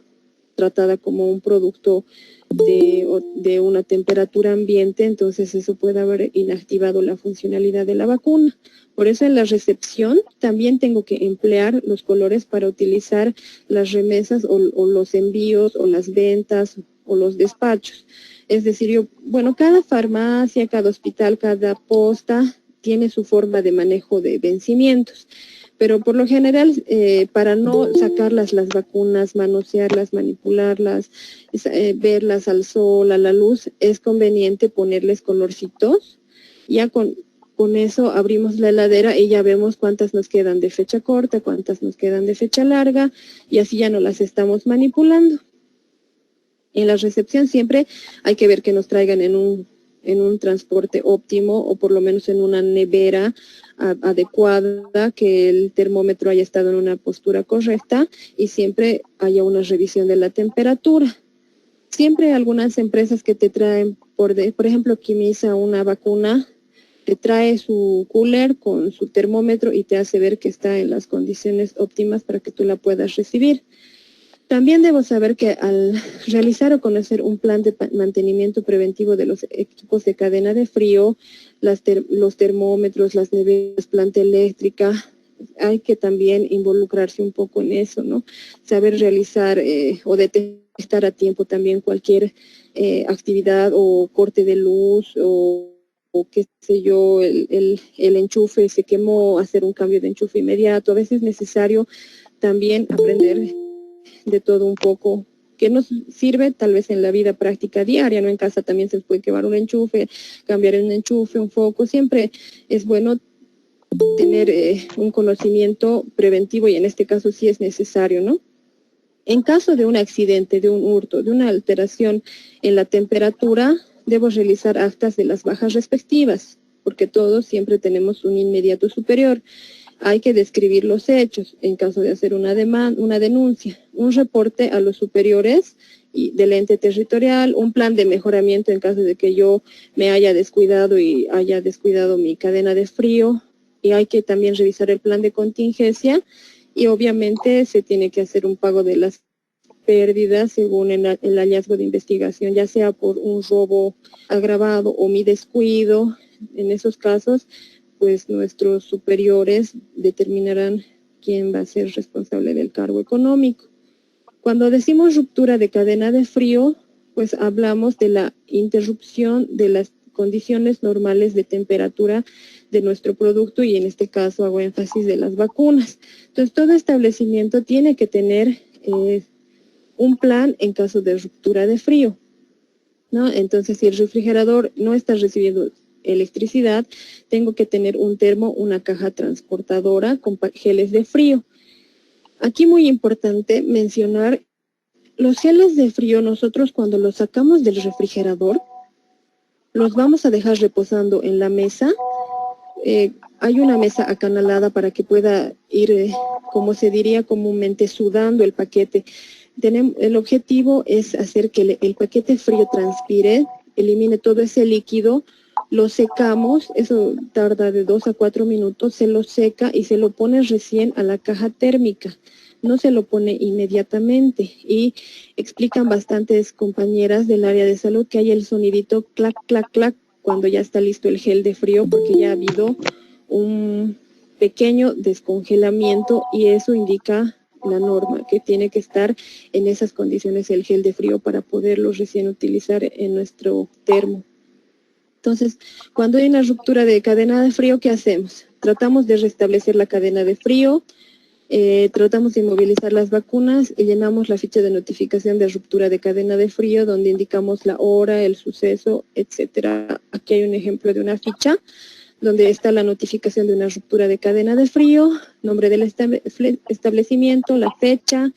Speaker 1: tratada como un producto de una temperatura ambiente, entonces eso puede haber inactivado la funcionalidad de la vacuna. Por eso en la recepción también tengo que emplear los colores para utilizar las remesas o los envíos o las ventas o los despachos. Es decir, cada farmacia, cada hospital, cada posta tiene su forma de manejo de vencimientos. Pero por lo general, para no sacarlas las vacunas, manosearlas, manipularlas, verlas al sol, a la luz, es conveniente ponerles colorcitos. Ya con eso abrimos la heladera y ya vemos cuántas nos quedan de fecha corta, cuántas nos quedan de fecha larga, y así ya no las estamos manipulando. En la recepción siempre hay que ver que nos traigan en un transporte óptimo o por lo menos en una nevera adecuada, que el termómetro haya estado en una postura correcta y siempre haya una revisión de la temperatura. Siempre hay algunas empresas que te traen, por ejemplo, Quimisa, una vacuna, te trae su cooler con su termómetro y te hace ver que está en las condiciones óptimas para que tú la puedas recibir. También debo saber que al realizar o conocer un plan de mantenimiento preventivo de los equipos de cadena de frío, los termómetros, las neveras, planta eléctrica, hay que también involucrarse un poco en eso, ¿no? Saber realizar o detectar a tiempo también cualquier actividad o corte de luz o qué sé yo, el enchufe se quemó, hacer un cambio de enchufe inmediato. A veces es necesario también aprender de todo un poco, que nos sirve tal vez en la vida práctica diaria, ¿no? En casa también se puede quemar un enchufe, cambiar un enchufe, un foco. Siempre es bueno tener un conocimiento preventivo y en este caso sí es necesario, ¿no? En caso de un accidente, de un hurto, de una alteración en la temperatura, debo realizar actas de las bajas respectivas, porque todos siempre tenemos un inmediato superior. Hay que describir los hechos en caso de hacer una denuncia, un reporte a los superiores y del ente territorial, un plan de mejoramiento en caso de que yo me haya descuidado y haya descuidado mi cadena de frío, y hay que también revisar el plan de contingencia, y obviamente se tiene que hacer un pago de las pérdidas según el hallazgo de investigación, ya sea por un robo agravado o mi descuido. En esos casos, pues nuestros superiores determinarán quién va a ser responsable del cargo económico. Cuando decimos ruptura de cadena de frío, pues hablamos de la interrupción de las condiciones normales de temperatura de nuestro producto, y en este caso hago énfasis de las vacunas. Entonces, todo establecimiento tiene que tener un plan en caso de ruptura de frío, ¿no? Entonces, si el refrigerador no está recibiendo electricidad, tengo que tener un termo, una caja transportadora con geles de frío. Aquí muy importante mencionar, los geles de frío nosotros cuando los sacamos del refrigerador, los vamos a dejar reposando en la mesa. Hay una mesa acanalada para que pueda ir, como se diría comúnmente, sudando el paquete. El objetivo es hacer que el paquete frío transpire, elimine todo ese líquido, lo secamos, eso tarda de 2 a 4 minutos, se lo seca y se lo pone recién a la caja térmica, no se lo pone inmediatamente. Y explican bastantes compañeras del área de salud que hay el sonidito clac, clac, clac cuando ya está listo el gel de frío, porque ya ha habido un pequeño descongelamiento, y eso indica la norma, que tiene que estar en esas condiciones el gel de frío para poderlo recién utilizar en nuestro termo. Entonces, cuando hay una ruptura de cadena de frío, ¿qué hacemos? Tratamos de restablecer la cadena de frío, tratamos de inmovilizar las vacunas y llenamos la ficha de notificación de ruptura de cadena de frío, donde indicamos la hora, el suceso, etcétera. Aquí hay un ejemplo de una ficha donde está la notificación de una ruptura de cadena de frío, nombre del establecimiento, la fecha,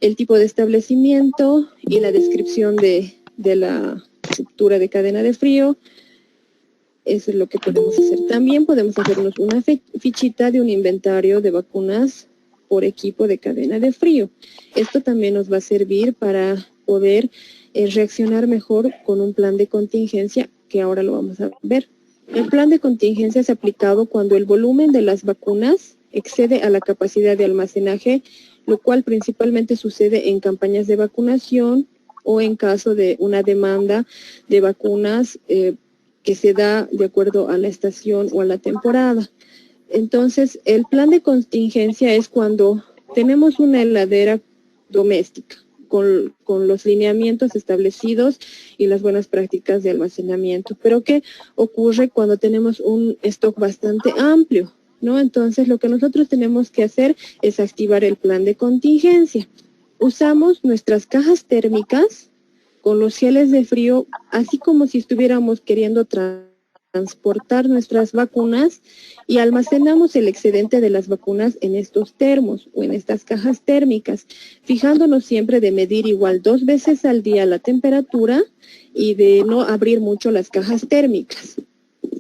Speaker 1: el tipo de establecimiento y la descripción de la ruptura de cadena de frío. Eso es lo que podemos hacer. También podemos hacernos una fichita de un inventario de vacunas por equipo de cadena de frío. Esto también nos va a servir para poder reaccionar mejor con un plan de contingencia, que ahora lo vamos a ver. El plan de contingencia es aplicado cuando el volumen de las vacunas excede a la capacidad de almacenaje, lo cual principalmente sucede en campañas de vacunación o en caso de una demanda de vacunas que se da de acuerdo a la estación o a la temporada. Entonces, el plan de contingencia es cuando tenemos una heladera doméstica con los lineamientos establecidos y las buenas prácticas de almacenamiento. Pero ¿qué ocurre cuando tenemos un stock bastante amplio, ¿no? Entonces, lo que nosotros tenemos que hacer es activar el plan de contingencia. Usamos nuestras cajas térmicas con los geles de frío, así como si estuviéramos queriendo transportar nuestras vacunas, y almacenamos el excedente de las vacunas en estos termos o en estas cajas térmicas, fijándonos siempre de medir igual 2 veces al día la temperatura y de no abrir mucho las cajas térmicas.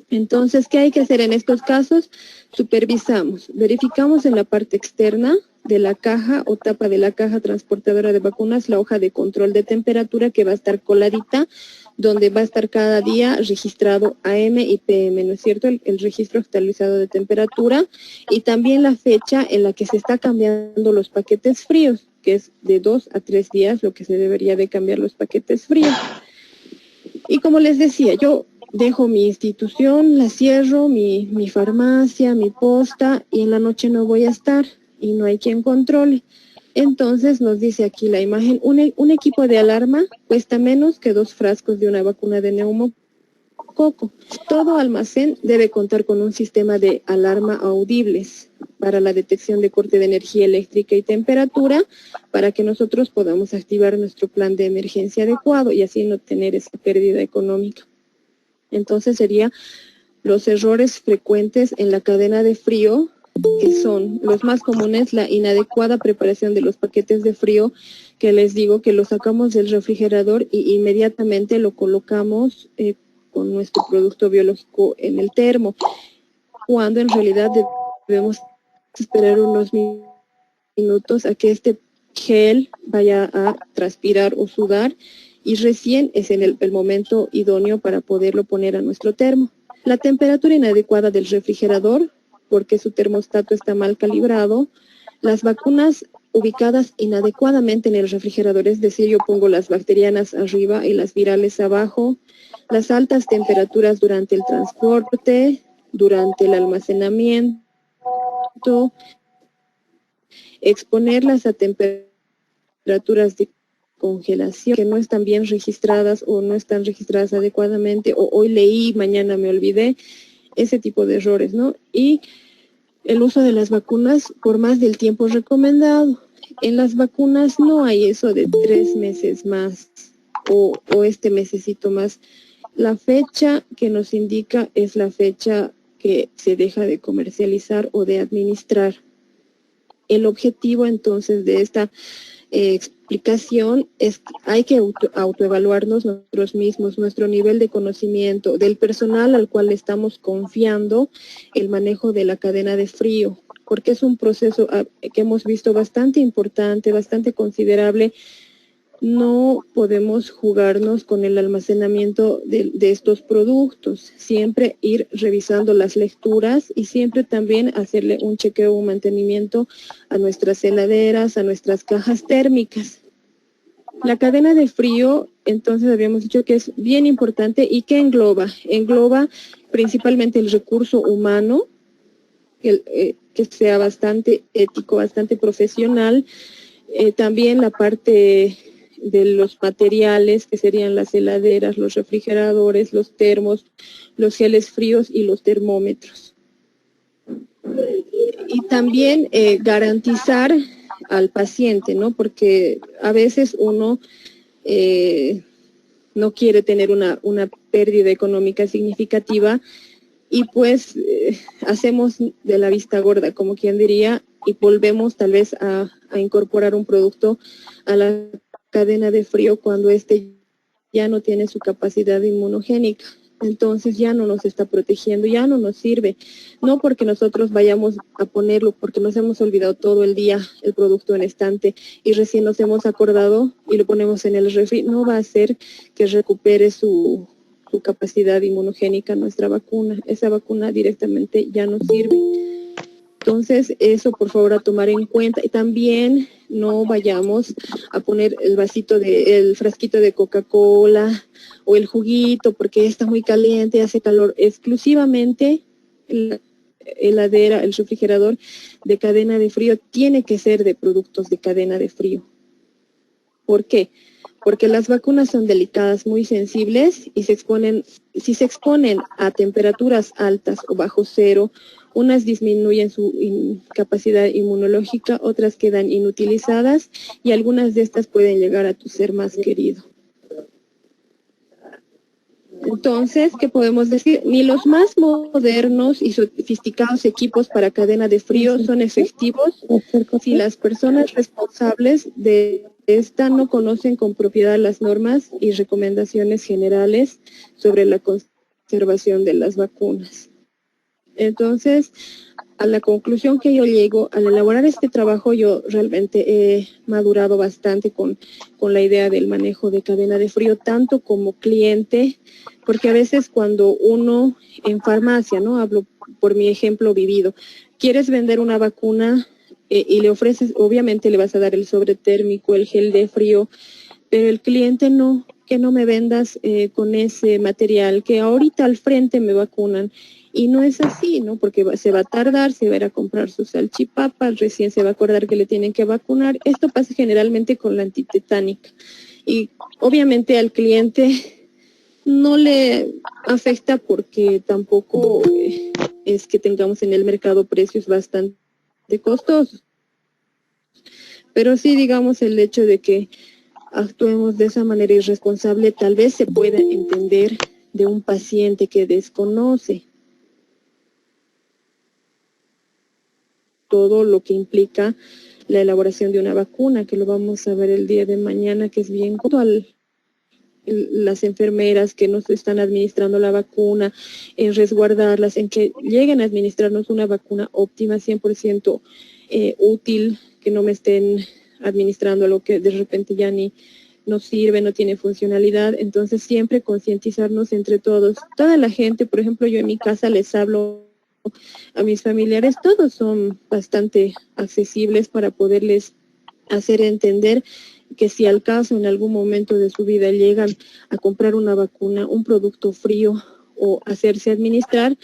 Speaker 1: Entonces, ¿qué hay que hacer en estos casos? Supervisamos, verificamos en la parte externa de la caja o tapa de la caja transportadora de vacunas la hoja de control de temperatura, que va a estar coladita, donde va a estar cada día registrado AM y PM, ¿no es cierto? El registro actualizado de temperatura, y también la fecha en la que se está cambiando los paquetes fríos, que es de 2 a 3 días lo que se debería de cambiar los paquetes fríos. Y como les decía, yo dejo mi institución, la cierro, mi farmacia, mi posta, y en la noche no voy a estar y no hay quien controle. Entonces nos dice aquí la imagen, un equipo de alarma cuesta menos que 2 frascos de una vacuna de neumococo. Todo almacén debe contar con un sistema de alarma audibles para la detección de corte de energía eléctrica y temperatura, para que nosotros podamos activar nuestro plan de emergencia adecuado y así no tener esa pérdida económica. Entonces sería los errores frecuentes en la cadena de frío que son los más comunes: la inadecuada preparación de los paquetes de frío, que les digo que lo sacamos del refrigerador y inmediatamente lo colocamos con nuestro producto biológico en el termo, cuando en realidad debemos esperar unos minutos a que este gel vaya a transpirar o sudar, y recién es en el momento idóneo para poderlo poner a nuestro termo. La temperatura inadecuada del refrigerador, porque su termostato está mal calibrado. Las vacunas ubicadas inadecuadamente en el refrigerador, es decir, yo pongo las bacterianas arriba y las virales abajo. Las altas temperaturas durante el transporte, durante el almacenamiento, exponerlas a temperaturas de congelación que no están bien registradas o no están registradas adecuadamente, o hoy leí, mañana me olvidé, ese tipo de errores, ¿no? Y el uso de las vacunas por más del tiempo recomendado. En las vacunas no hay eso de 3 meses más o este mesecito más. La fecha que nos indica es la fecha que se deja de comercializar o de administrar. El objetivo entonces de esta explicación es que hay que autoevaluarnos nosotros mismos, nuestro nivel de conocimiento, del personal al cual estamos confiando el manejo de la cadena de frío, porque es un proceso que hemos visto bastante importante, bastante considerable. No podemos jugarnos con el almacenamiento de estos productos, siempre ir revisando las lecturas y siempre también hacerle un chequeo o mantenimiento a nuestras heladeras, a nuestras cajas térmicas. La cadena de frío, entonces habíamos dicho que es bien importante. ¿Y qué engloba? Engloba principalmente el recurso humano, que sea bastante ético, bastante profesional, también la parte de los materiales, que serían las heladeras, los refrigeradores, los termos, los geles fríos y los termómetros. Y también garantizar al paciente, ¿no? Porque a veces uno no quiere tener una pérdida económica significativa y pues hacemos de la vista gorda, como quien diría, y volvemos tal vez a incorporar un producto a la cadena de frío cuando este ya no tiene su capacidad inmunogénica. Entonces ya no nos está protegiendo, ya no nos sirve. No porque nosotros vayamos a ponerlo, porque nos hemos olvidado todo el día el producto en estante y recién nos hemos acordado y lo ponemos en el refri, no va a hacer que recupere su capacidad inmunogénica nuestra vacuna. Esa vacuna directamente ya no sirve. Entonces, eso por favor a tomar en cuenta. Y también no vayamos a poner el frasquito de Coca-Cola o el juguito porque está muy caliente, hace calor. Exclusivamente la heladera, el refrigerador de cadena de frío tiene que ser de productos de cadena de frío. ¿Por qué? Porque las vacunas son delicadas, muy sensibles, y si se exponen a temperaturas altas o bajo cero, unas disminuyen su capacidad inmunológica, otras quedan inutilizadas y algunas de estas pueden llegar a tu ser más querido. Entonces, ¿qué podemos decir? Ni los más modernos y sofisticados equipos para cadena de frío son efectivos si las personas responsables de esta no conocen con propiedad las normas y recomendaciones generales sobre la conservación de las vacunas. Entonces, a la conclusión que yo llego, al elaborar este trabajo, yo realmente he madurado bastante con la idea del manejo de cadena de frío, tanto como cliente, porque a veces cuando uno en farmacia, ¿no? Hablo por mi ejemplo vivido, quieres vender una vacuna y le ofreces, obviamente le vas a dar el sobre térmico, el gel de frío, pero el cliente no, que no me vendas con ese material, que ahorita al frente me vacunan. Y no es así, ¿no? Porque se va a tardar, se va a ir a comprar sus salchipapas, recién se va a acordar que le tienen que vacunar. Esto pasa generalmente con la antitetánica. Y obviamente al cliente no le afecta porque tampoco es que tengamos en el mercado precios bastante costosos. Pero sí, digamos, el hecho de que actuemos de esa manera irresponsable tal vez se pueda entender de un paciente que desconoce. todo lo que implica la elaboración de una vacuna, que lo vamos a ver el día de mañana, que es bien puntual. Las enfermeras que nos están administrando la vacuna, en resguardarlas, en que lleguen a administrarnos una vacuna óptima, 100% útil, que no me estén administrando algo que de repente ya ni nos sirve, no tiene funcionalidad. Entonces siempre concientizarnos entre todos. Toda la gente, por ejemplo, yo en mi casa les hablo a mis familiares, todos son bastante accesibles para poderles hacer entender que si al caso en algún momento de su vida llegan a comprar una vacuna, un producto frío o hacerse administrar,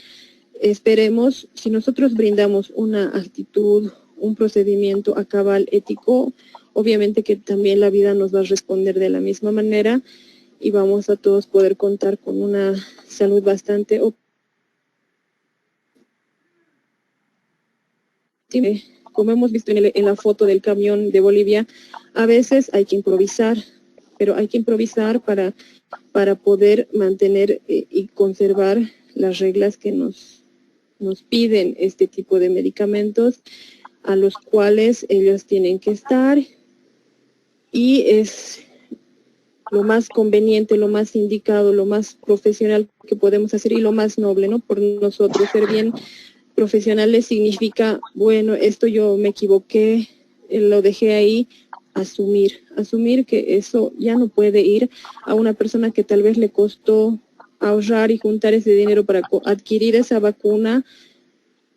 Speaker 1: esperemos, si nosotros brindamos una actitud, un procedimiento a cabal ético, obviamente que también la vida nos va a responder de la misma manera y vamos a todos poder contar con una salud bastante óptima. Como hemos visto en la foto del camión de Bolivia, a veces hay que improvisar, pero hay que improvisar para poder mantener y conservar las reglas que nos piden este tipo de medicamentos, a los cuales ellos tienen que estar, y es lo más conveniente, lo más indicado, lo más profesional que podemos hacer y lo más noble, ¿no? Por nosotros ser bien profesionales significa, bueno, esto yo me equivoqué, lo dejé ahí, asumir que eso ya no puede ir a una persona que tal vez le costó ahorrar y juntar ese dinero para adquirir esa vacuna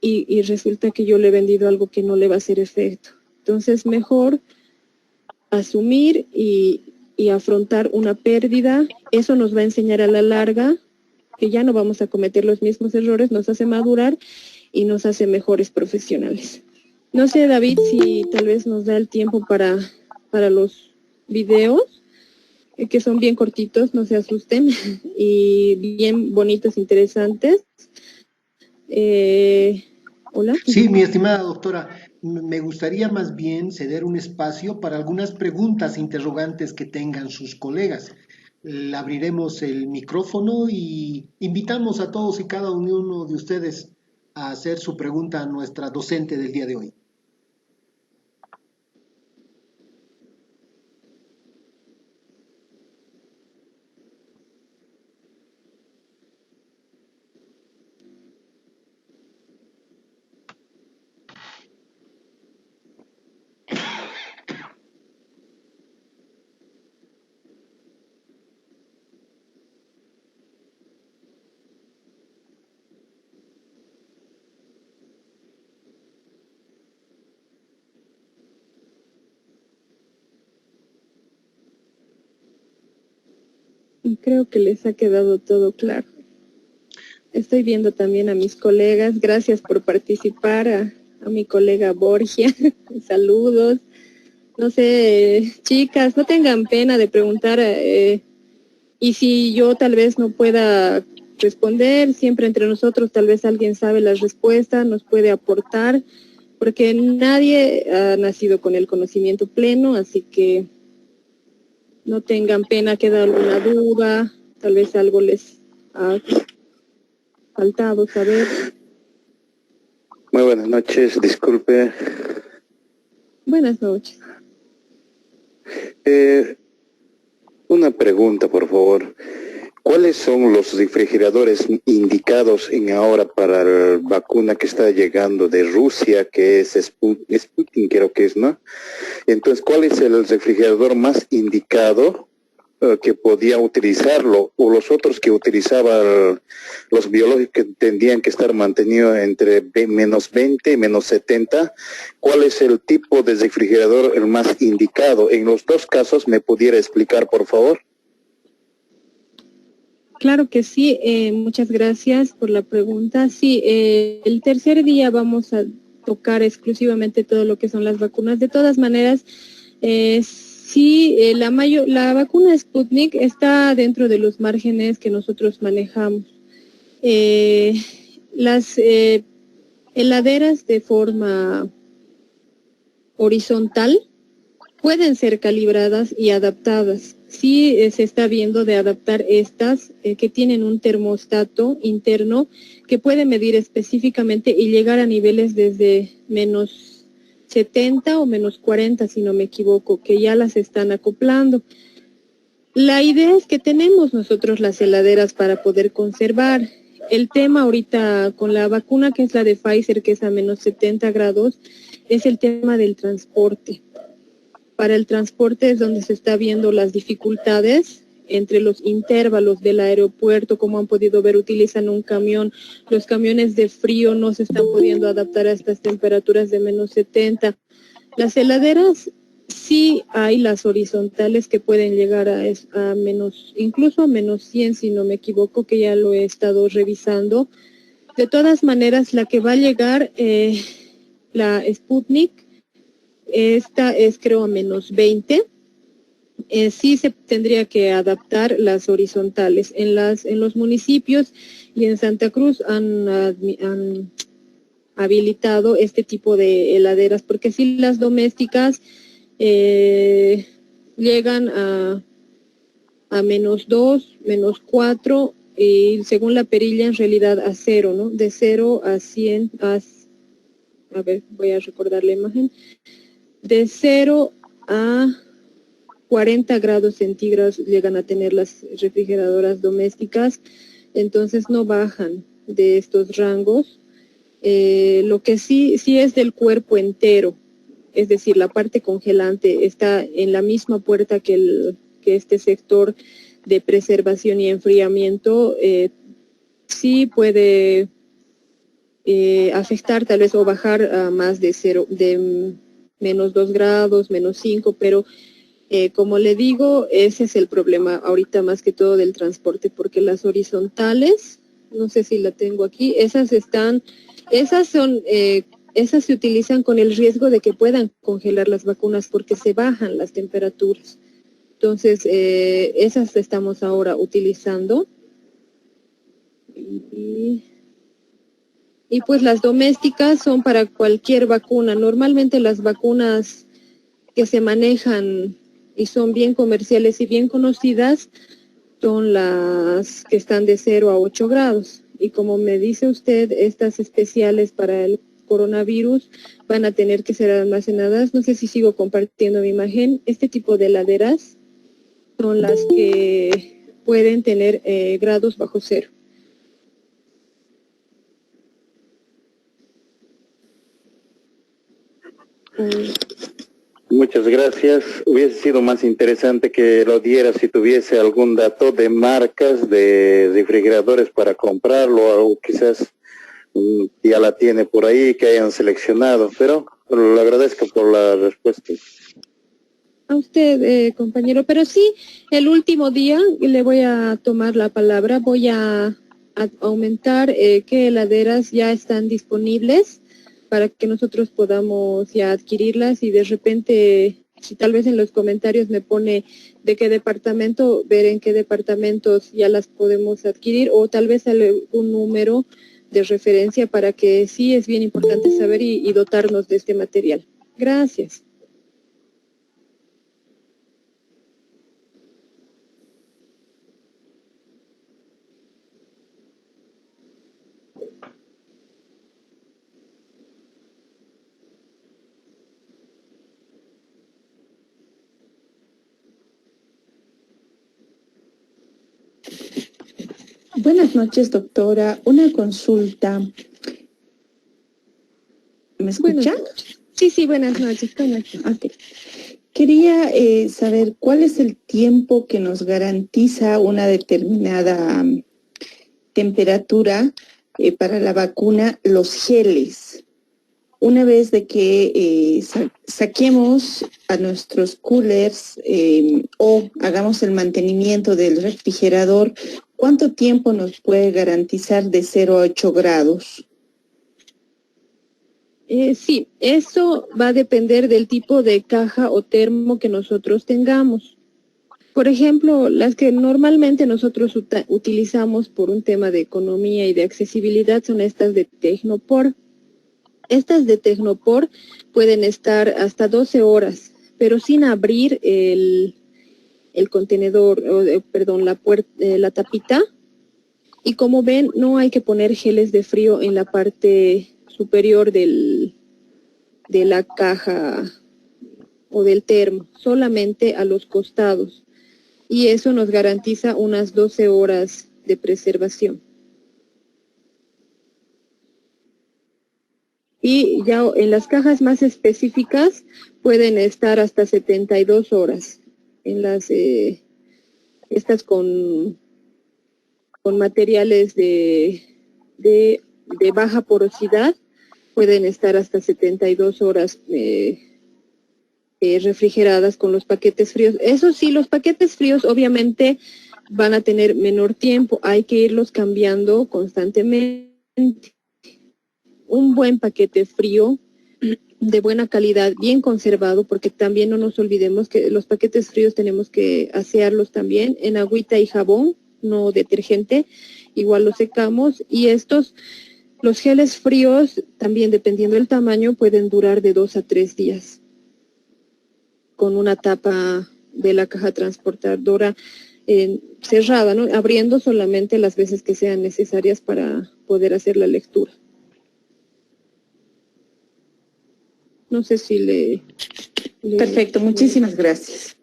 Speaker 1: y resulta que yo le he vendido algo que no le va a hacer efecto. Entonces, mejor asumir y afrontar una pérdida. Eso nos va a enseñar a la larga que ya no vamos a cometer los mismos errores, nos hace madurar y nos hace mejores profesionales. No sé, David, si tal vez nos da el tiempo para los videos, que son bien cortitos, no se asusten, y bien bonitos, interesantes. Hola.
Speaker 2: Sí, mi estimada doctora, me gustaría más bien ceder un espacio para algunas preguntas, interrogantes que tengan sus colegas. Le abriremos el micrófono y invitamos a todos y cada uno de ustedes a hacer su pregunta a nuestra docente del día de hoy.
Speaker 1: Creo que les ha quedado todo claro. Estoy viendo también a mis colegas. Gracias por participar, a mi colega Borgia. Saludos. No sé, chicas, no tengan pena de preguntar. Y si yo tal vez no pueda responder, siempre entre nosotros tal vez alguien sabe las respuestas, nos puede aportar, porque nadie ha nacido con el conocimiento pleno, así que no tengan pena, queda alguna duda, tal vez algo les ha faltado saber.
Speaker 3: Muy buenas noches, disculpe.
Speaker 1: Buenas noches.
Speaker 3: Una pregunta, por favor. ¿Cuáles son los refrigeradores indicados en ahora para la vacuna que está llegando de Rusia, que es Sputnik, creo que es, ¿no? Entonces, ¿cuál es el refrigerador más indicado que podía utilizarlo, o los otros que utilizaban los biológicos que tendrían que estar mantenidos entre menos 20 y menos 70? ¿Cuál es el tipo de refrigerador el más indicado? En los dos casos, ¿me pudiera explicar, por favor?
Speaker 1: Claro que sí, muchas gracias por la pregunta. Sí, el tercer día vamos a tocar exclusivamente todo lo que son las vacunas. De todas maneras, sí, la vacuna Sputnik está dentro de los márgenes que nosotros manejamos. Las heladeras de forma horizontal pueden ser calibradas y adaptadas. Sí, se está viendo de adaptar estas que tienen un termostato interno que puede medir específicamente y llegar a niveles desde menos 70 o menos 40, si no me equivoco, que ya las están acoplando. La idea es que tenemos nosotros las heladeras para poder conservar. El tema ahorita con la vacuna, que es la de Pfizer, que es a menos 70 grados, es el tema del transporte. Para el transporte es donde se está viendo las dificultades entre los intervalos del aeropuerto. Como han podido ver, utilizan un camión. Los camiones de frío no se están pudiendo adaptar a estas temperaturas de menos 70. Las heladeras, sí hay las horizontales que pueden llegar a menos, incluso a menos 100, si no me equivoco, que ya lo he estado revisando. De todas maneras, la que va a llegar, la Sputnik, esta es creo a menos 20. Sí se tendría que adaptar las horizontales. En los municipios y en Santa Cruz han habilitado este tipo de heladeras, porque si las domésticas llegan a menos 2, menos 4, y según la perilla en realidad a 0, ¿no? De 0 a 100, a ver, voy a recordar la imagen. De 0 a 40 grados centígrados llegan a tener las refrigeradoras domésticas, entonces no bajan de estos rangos. Lo que sí es del cuerpo entero, es decir, la parte congelante está en la misma puerta que este sector de preservación y enfriamiento. Sí puede afectar tal vez o bajar a más de 0, de menos 2 grados, menos 5, pero como le digo, ese es el problema ahorita más que todo del transporte, porque las horizontales, no sé si la tengo aquí, esas se utilizan con el riesgo de que puedan congelar las vacunas porque se bajan las temperaturas. Entonces, esas estamos ahora utilizando. Y pues las domésticas son para cualquier vacuna. Normalmente las vacunas que se manejan y son bien comerciales y bien conocidas son las que están de 0 a 8 grados. Y como me dice usted, estas especiales para el coronavirus van a tener que ser almacenadas. No sé si sigo compartiendo mi imagen. Este tipo de heladeras son las que pueden tener grados bajo 0.
Speaker 3: Muchas gracias. Hubiese sido más interesante que lo diera si tuviese algún dato de marcas de refrigeradores para comprarlo, o quizás ya la tiene por ahí, que hayan seleccionado, pero le agradezco por la respuesta.
Speaker 1: A usted, compañero, pero sí, el último día le voy a tomar la palabra, voy a aumentar qué heladeras ya están disponibles para que nosotros podamos ya adquirirlas, y de repente, si tal vez en los comentarios me pone de qué departamento, ver en qué departamentos ya las podemos adquirir, o tal vez algún número de referencia, para que sí es bien importante saber y dotarnos de este material. Gracias.
Speaker 4: Buenas noches, doctora. Una consulta. ¿Me escucha?
Speaker 1: Sí, buenas noches.
Speaker 4: Okay. Quería saber cuál es el tiempo que nos garantiza una determinada temperatura para la vacuna, los geles. Una vez de que saquemos a nuestros coolers o hagamos el mantenimiento del refrigerador, ¿cuánto tiempo nos puede garantizar de 0 a 8 grados?
Speaker 1: Sí, eso va a depender del tipo de caja o termo que nosotros tengamos. Por ejemplo, las que normalmente nosotros utilizamos por un tema de economía y de accesibilidad son estas de Tecnopor. Estas de Tecnopor pueden estar hasta 12 horas, pero sin abrir el contenedor, perdón, la tapita. Y como ven, no hay que poner geles de frío en la parte superior de la caja o del termo, solamente a los costados. Y eso nos garantiza unas 12 horas de preservación. Y ya en las cajas más específicas pueden estar hasta 72 horas. En las estas con materiales de baja porosidad pueden estar hasta 72 horas refrigeradas con los paquetes fríos. Eso sí, los paquetes fríos obviamente van a tener menor tiempo, hay que irlos cambiando constantemente. Un buen paquete frío de buena calidad, bien conservado, porque también no nos olvidemos que los paquetes fríos tenemos que asearlos también en agüita y jabón, no detergente, igual los secamos. Y los geles fríos, también dependiendo del tamaño, pueden durar de 2 a 3 días con una tapa de la caja transportadora cerrada, ¿no? Abriendo solamente las veces que sean necesarias para poder hacer la lectura. No sé si le
Speaker 4: Perfecto, muchísimas gracias.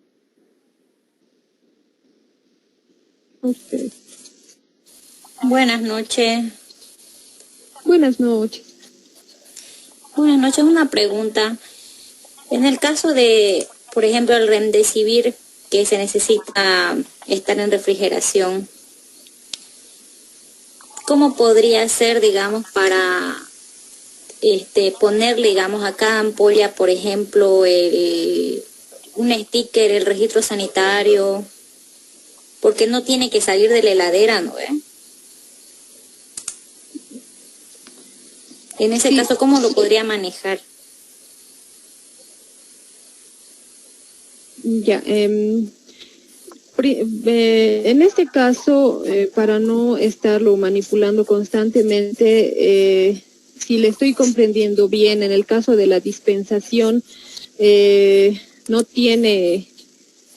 Speaker 1: Okay.
Speaker 5: Buenas noches.
Speaker 1: Buenas noches.
Speaker 5: Buenas noches, una pregunta. En el caso de, por ejemplo, el Remdesivir, que se necesita estar en refrigeración, ¿cómo podría ser, digamos, para ponerle, digamos, a cada ampolla, por ejemplo, un sticker, el registro sanitario? Porque no tiene que salir de la heladera, ¿no? En ese caso, ¿cómo lo podría manejar?
Speaker 1: Ya, en este caso, para no estarlo manipulando constantemente, si le estoy comprendiendo bien, en el caso de la dispensación, no tiene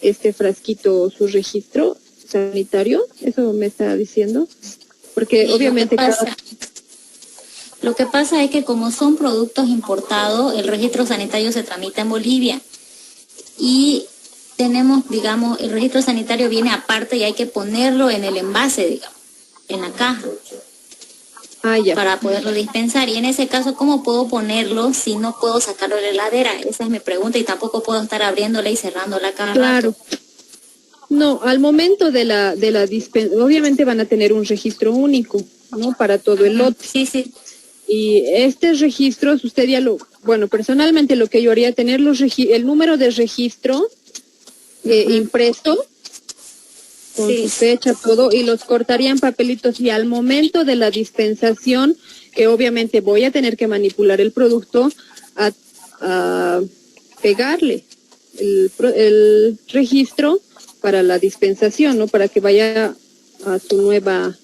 Speaker 1: este frasquito su registro sanitario, ¿eso me está diciendo? Porque
Speaker 5: Sí,
Speaker 1: obviamente
Speaker 5: lo que pasa es que como son productos importados, el registro sanitario se tramita en Bolivia. Y tenemos, digamos, el registro sanitario viene aparte y hay que ponerlo en el envase, digamos, en la caja, para poderlo dispensar. Y en ese caso, ¿cómo puedo ponerlo si no puedo sacarlo de la heladera? Esa es mi pregunta, y tampoco puedo estar abriéndola y cerrándola cada rato.
Speaker 1: No, al momento de la dispensación, obviamente van a tener un registro único, ¿no? Para todo el lote.
Speaker 5: Sí, sí.
Speaker 1: Y estos registros, usted ya bueno, personalmente lo que yo haría, tener el número de registro impreso, con su fecha, todo, y los cortaría en papelitos, y al momento de la dispensación, que obviamente voy a tener que manipular el producto, a pegarle el registro para la dispensación, ¿no? Para que vaya a su nueva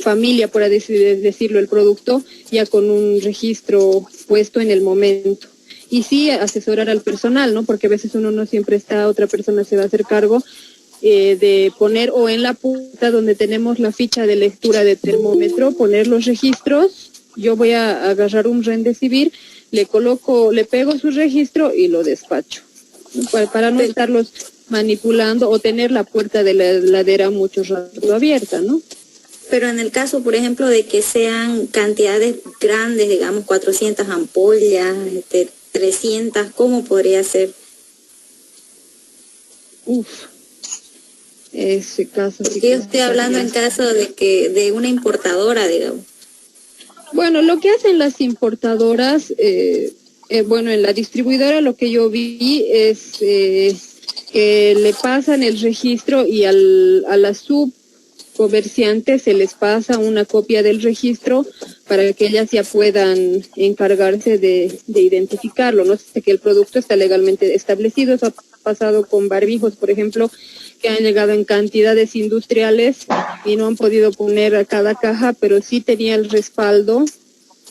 Speaker 1: familia, por así decirlo, el producto, ya con un registro puesto en el momento. Y sí, asesorar al personal, ¿no? Porque a veces uno no siempre está, otra persona se va a hacer cargo de poner, o en la punta donde tenemos la ficha de lectura de termómetro, poner los registros. Yo voy a agarrar un Remdesivir, le pego su registro y lo despacho, ¿no? Para no estarlos manipulando o tener la puerta de la heladera mucho rato abierta, ¿no?
Speaker 5: Pero en el caso, por ejemplo, de que sean cantidades grandes, digamos 400 ampollas, 300, ¿cómo podría ser?
Speaker 1: Ese caso.
Speaker 5: Porque yo estoy hablando en caso de una importadora, digamos.
Speaker 1: Bueno, lo que hacen las importadoras, bueno, en la distribuidora lo que yo vi es que le pasan el registro, y a la subcomerciante se les pasa una copia del registro para que ellas ya puedan encargarse de identificarlo, ¿no? Sé que el producto está legalmente establecido. Eso ha pasado con barbijos, por ejemplo, que han llegado en cantidades industriales y no han podido poner a cada caja, pero sí tenía el respaldo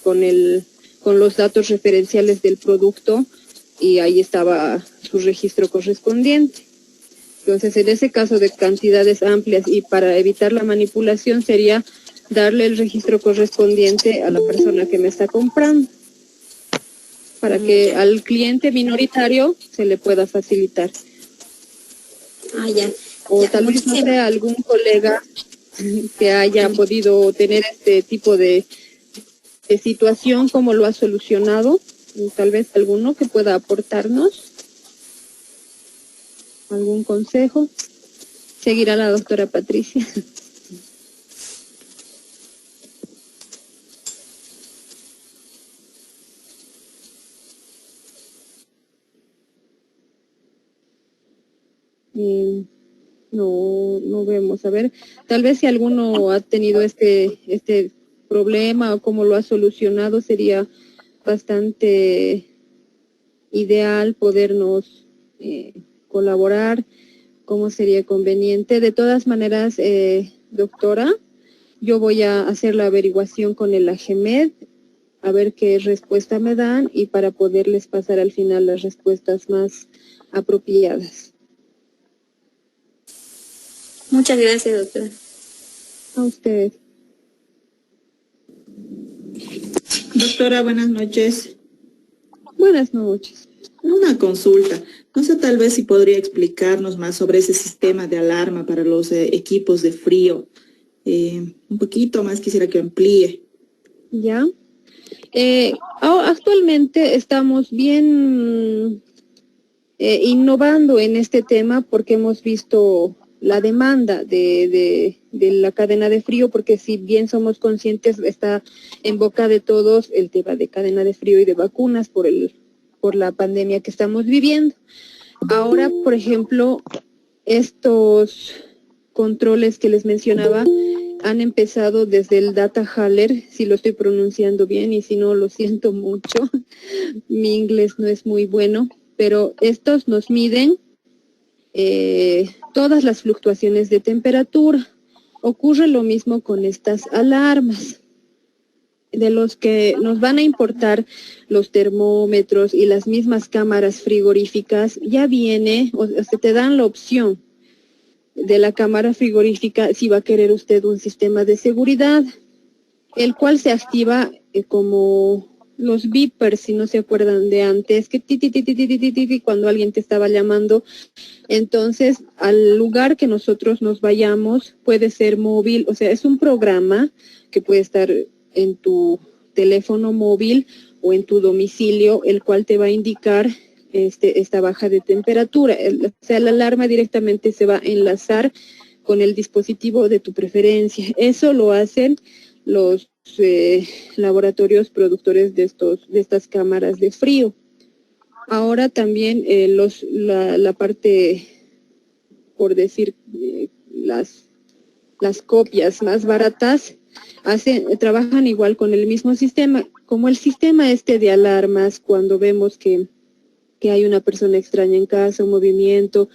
Speaker 1: con los datos referenciales del producto, y ahí estaba su registro correspondiente. Entonces, en ese caso de cantidades amplias y para evitar la manipulación sería darle el registro correspondiente a la persona que me está comprando, para que al cliente minoritario se le pueda facilitar.
Speaker 5: Ah, ya.
Speaker 1: O
Speaker 5: Ya,
Speaker 1: tal vez, no
Speaker 5: muchísimas-
Speaker 1: sé, algún colega que haya podido tener este tipo de situación, cómo lo ha solucionado, y tal vez alguno que pueda aportarnos algún consejo. Seguirá la doctora Patricia. No vemos. A ver, tal vez si alguno ha tenido este problema o cómo lo ha solucionado, sería bastante ideal podernos colaborar, cómo sería conveniente. De todas maneras, doctora, yo voy a hacer la averiguación con el AGEMED, a ver qué respuesta me dan y para poderles pasar al final las respuestas más apropiadas.
Speaker 5: Muchas gracias, doctora.
Speaker 1: A usted.
Speaker 4: Doctora, buenas noches.
Speaker 1: Buenas noches.
Speaker 4: Una consulta. No sé tal vez si podría explicarnos más sobre ese sistema de alarma para los equipos de frío. Un poquito más quisiera que amplíe.
Speaker 1: ¿Ya? Actualmente estamos bien innovando en este tema porque hemos visto la demanda de la cadena de frío, porque si bien somos conscientes, está en boca de todos el tema de cadena de frío y de vacunas por la pandemia que estamos viviendo. Ahora, por ejemplo, estos controles que les mencionaba han empezado desde el Data Haller, si lo estoy pronunciando bien, y si no, lo siento mucho. Mi inglés no es muy bueno, pero estos nos miden todas las fluctuaciones de temperatura. Ocurre lo mismo con estas alarmas, de los que nos van a importar los termómetros y las mismas cámaras frigoríficas. Ya viene, o sea, te dan la opción de la cámara frigorífica si va a querer usted un sistema de seguridad, el cual se activa como los beepers, si no se acuerdan de antes, que ti, ti, ti, ti, ti, ti, ti, ti, cuando alguien te estaba llamando. Entonces, al lugar que nosotros nos vayamos, puede ser móvil, o sea, es un programa que puede estar en tu teléfono móvil o en tu domicilio, el cual te va a indicar esta baja de temperatura. O sea, la alarma directamente se va a enlazar con el dispositivo de tu preferencia. Eso lo hacen los laboratorios productores de estas cámaras de frío. Ahora también la parte, por decir, las copias más baratas trabajan igual con el mismo sistema, como el sistema de alarmas cuando vemos que hay una persona extraña en casa, un movimiento,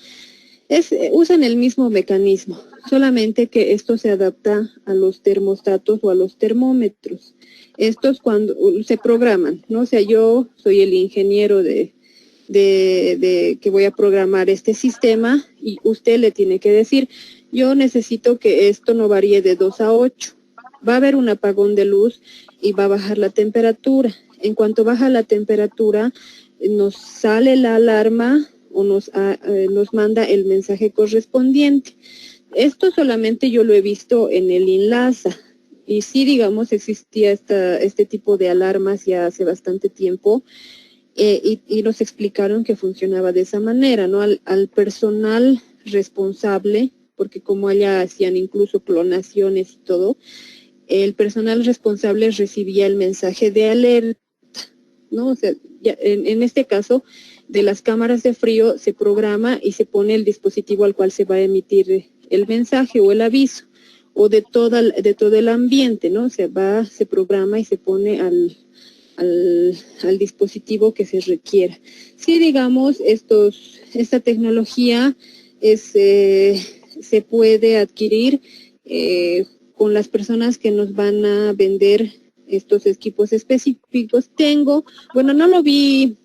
Speaker 1: usan el mismo mecanismo, solamente que esto se adapta a los termostatos o a los termómetros. Estos cuando se programan, ¿no? O sea, yo soy el ingeniero de que voy a programar este sistema y usted le tiene que decir, yo necesito que esto no varíe de 2 a 8. Va a haber un apagón de luz y va a bajar la temperatura. En cuanto baja la temperatura, nos sale la alarma o nos manda el mensaje correspondiente. Esto solamente yo lo he visto en el INLASA. Y sí, digamos, existía este tipo de alarmas ya hace bastante tiempo. Y nos explicaron que funcionaba de esa manera, ¿no? Al personal responsable, porque como allá hacían incluso clonaciones y todo, el personal responsable recibía el mensaje de alerta, ¿no? O sea, ya en este caso, de las cámaras de frío se programa y se pone el dispositivo al cual se va a emitir el mensaje o el aviso, o de todo el ambiente, ¿no? Se programa y se pone al dispositivo que se requiera. Sí, digamos, esta tecnología se puede adquirir con las personas que nos van a vender estos equipos específicos. No lo vi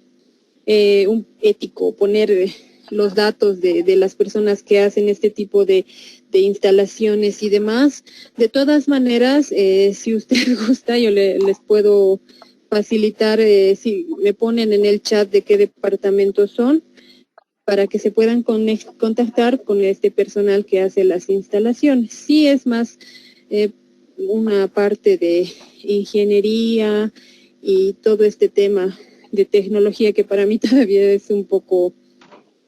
Speaker 1: ético poner los datos de las personas que hacen este tipo de instalaciones y demás. De todas maneras, si usted gusta, yo les puedo facilitar, si me ponen en el chat de qué departamentos son, para que se puedan contactar con este personal que hace las instalaciones. Sí es más una parte de ingeniería y todo este tema de tecnología que para mí todavía es un poco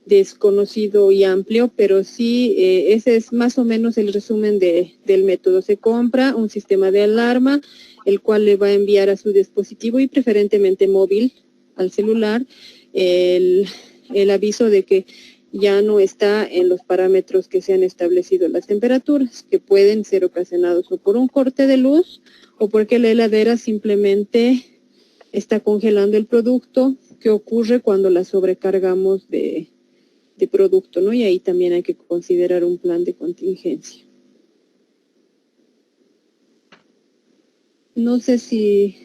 Speaker 1: desconocido y amplio, pero sí, ese es más o menos el resumen del método. Se compra un sistema de alarma, el cual le va a enviar a su dispositivo y preferentemente móvil, al celular, el aviso de que ya no está en los parámetros que se han establecido las temperaturas, que pueden ser ocasionados o por un corte de luz o porque la heladera simplemente está congelando el producto, que ocurre cuando la sobrecargamos de producto, ¿no? Y ahí también hay que considerar un plan de contingencia. No sé si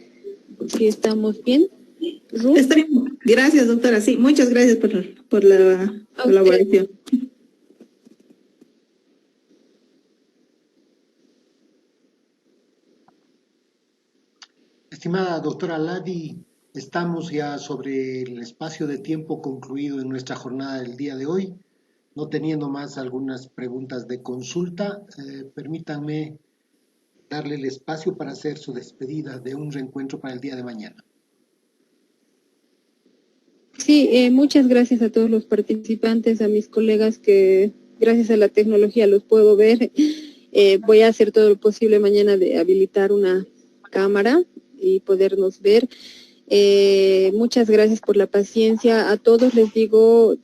Speaker 1: estamos bien. Ruth.
Speaker 4: Está bien. Gracias, doctora. Sí, muchas gracias por la colaboración.
Speaker 2: Estimada doctora Ladi, estamos ya sobre el espacio de tiempo concluido en nuestra jornada del día de hoy. No teniendo más algunas preguntas de consulta, permítanme darle el espacio para hacer su despedida de un reencuentro para el día de mañana.
Speaker 1: Sí, muchas gracias a todos los participantes, a mis colegas que gracias a la tecnología los puedo ver. Voy a hacer todo lo posible mañana de habilitar una cámara y podernos ver. Muchas gracias por la paciencia. A todos les digo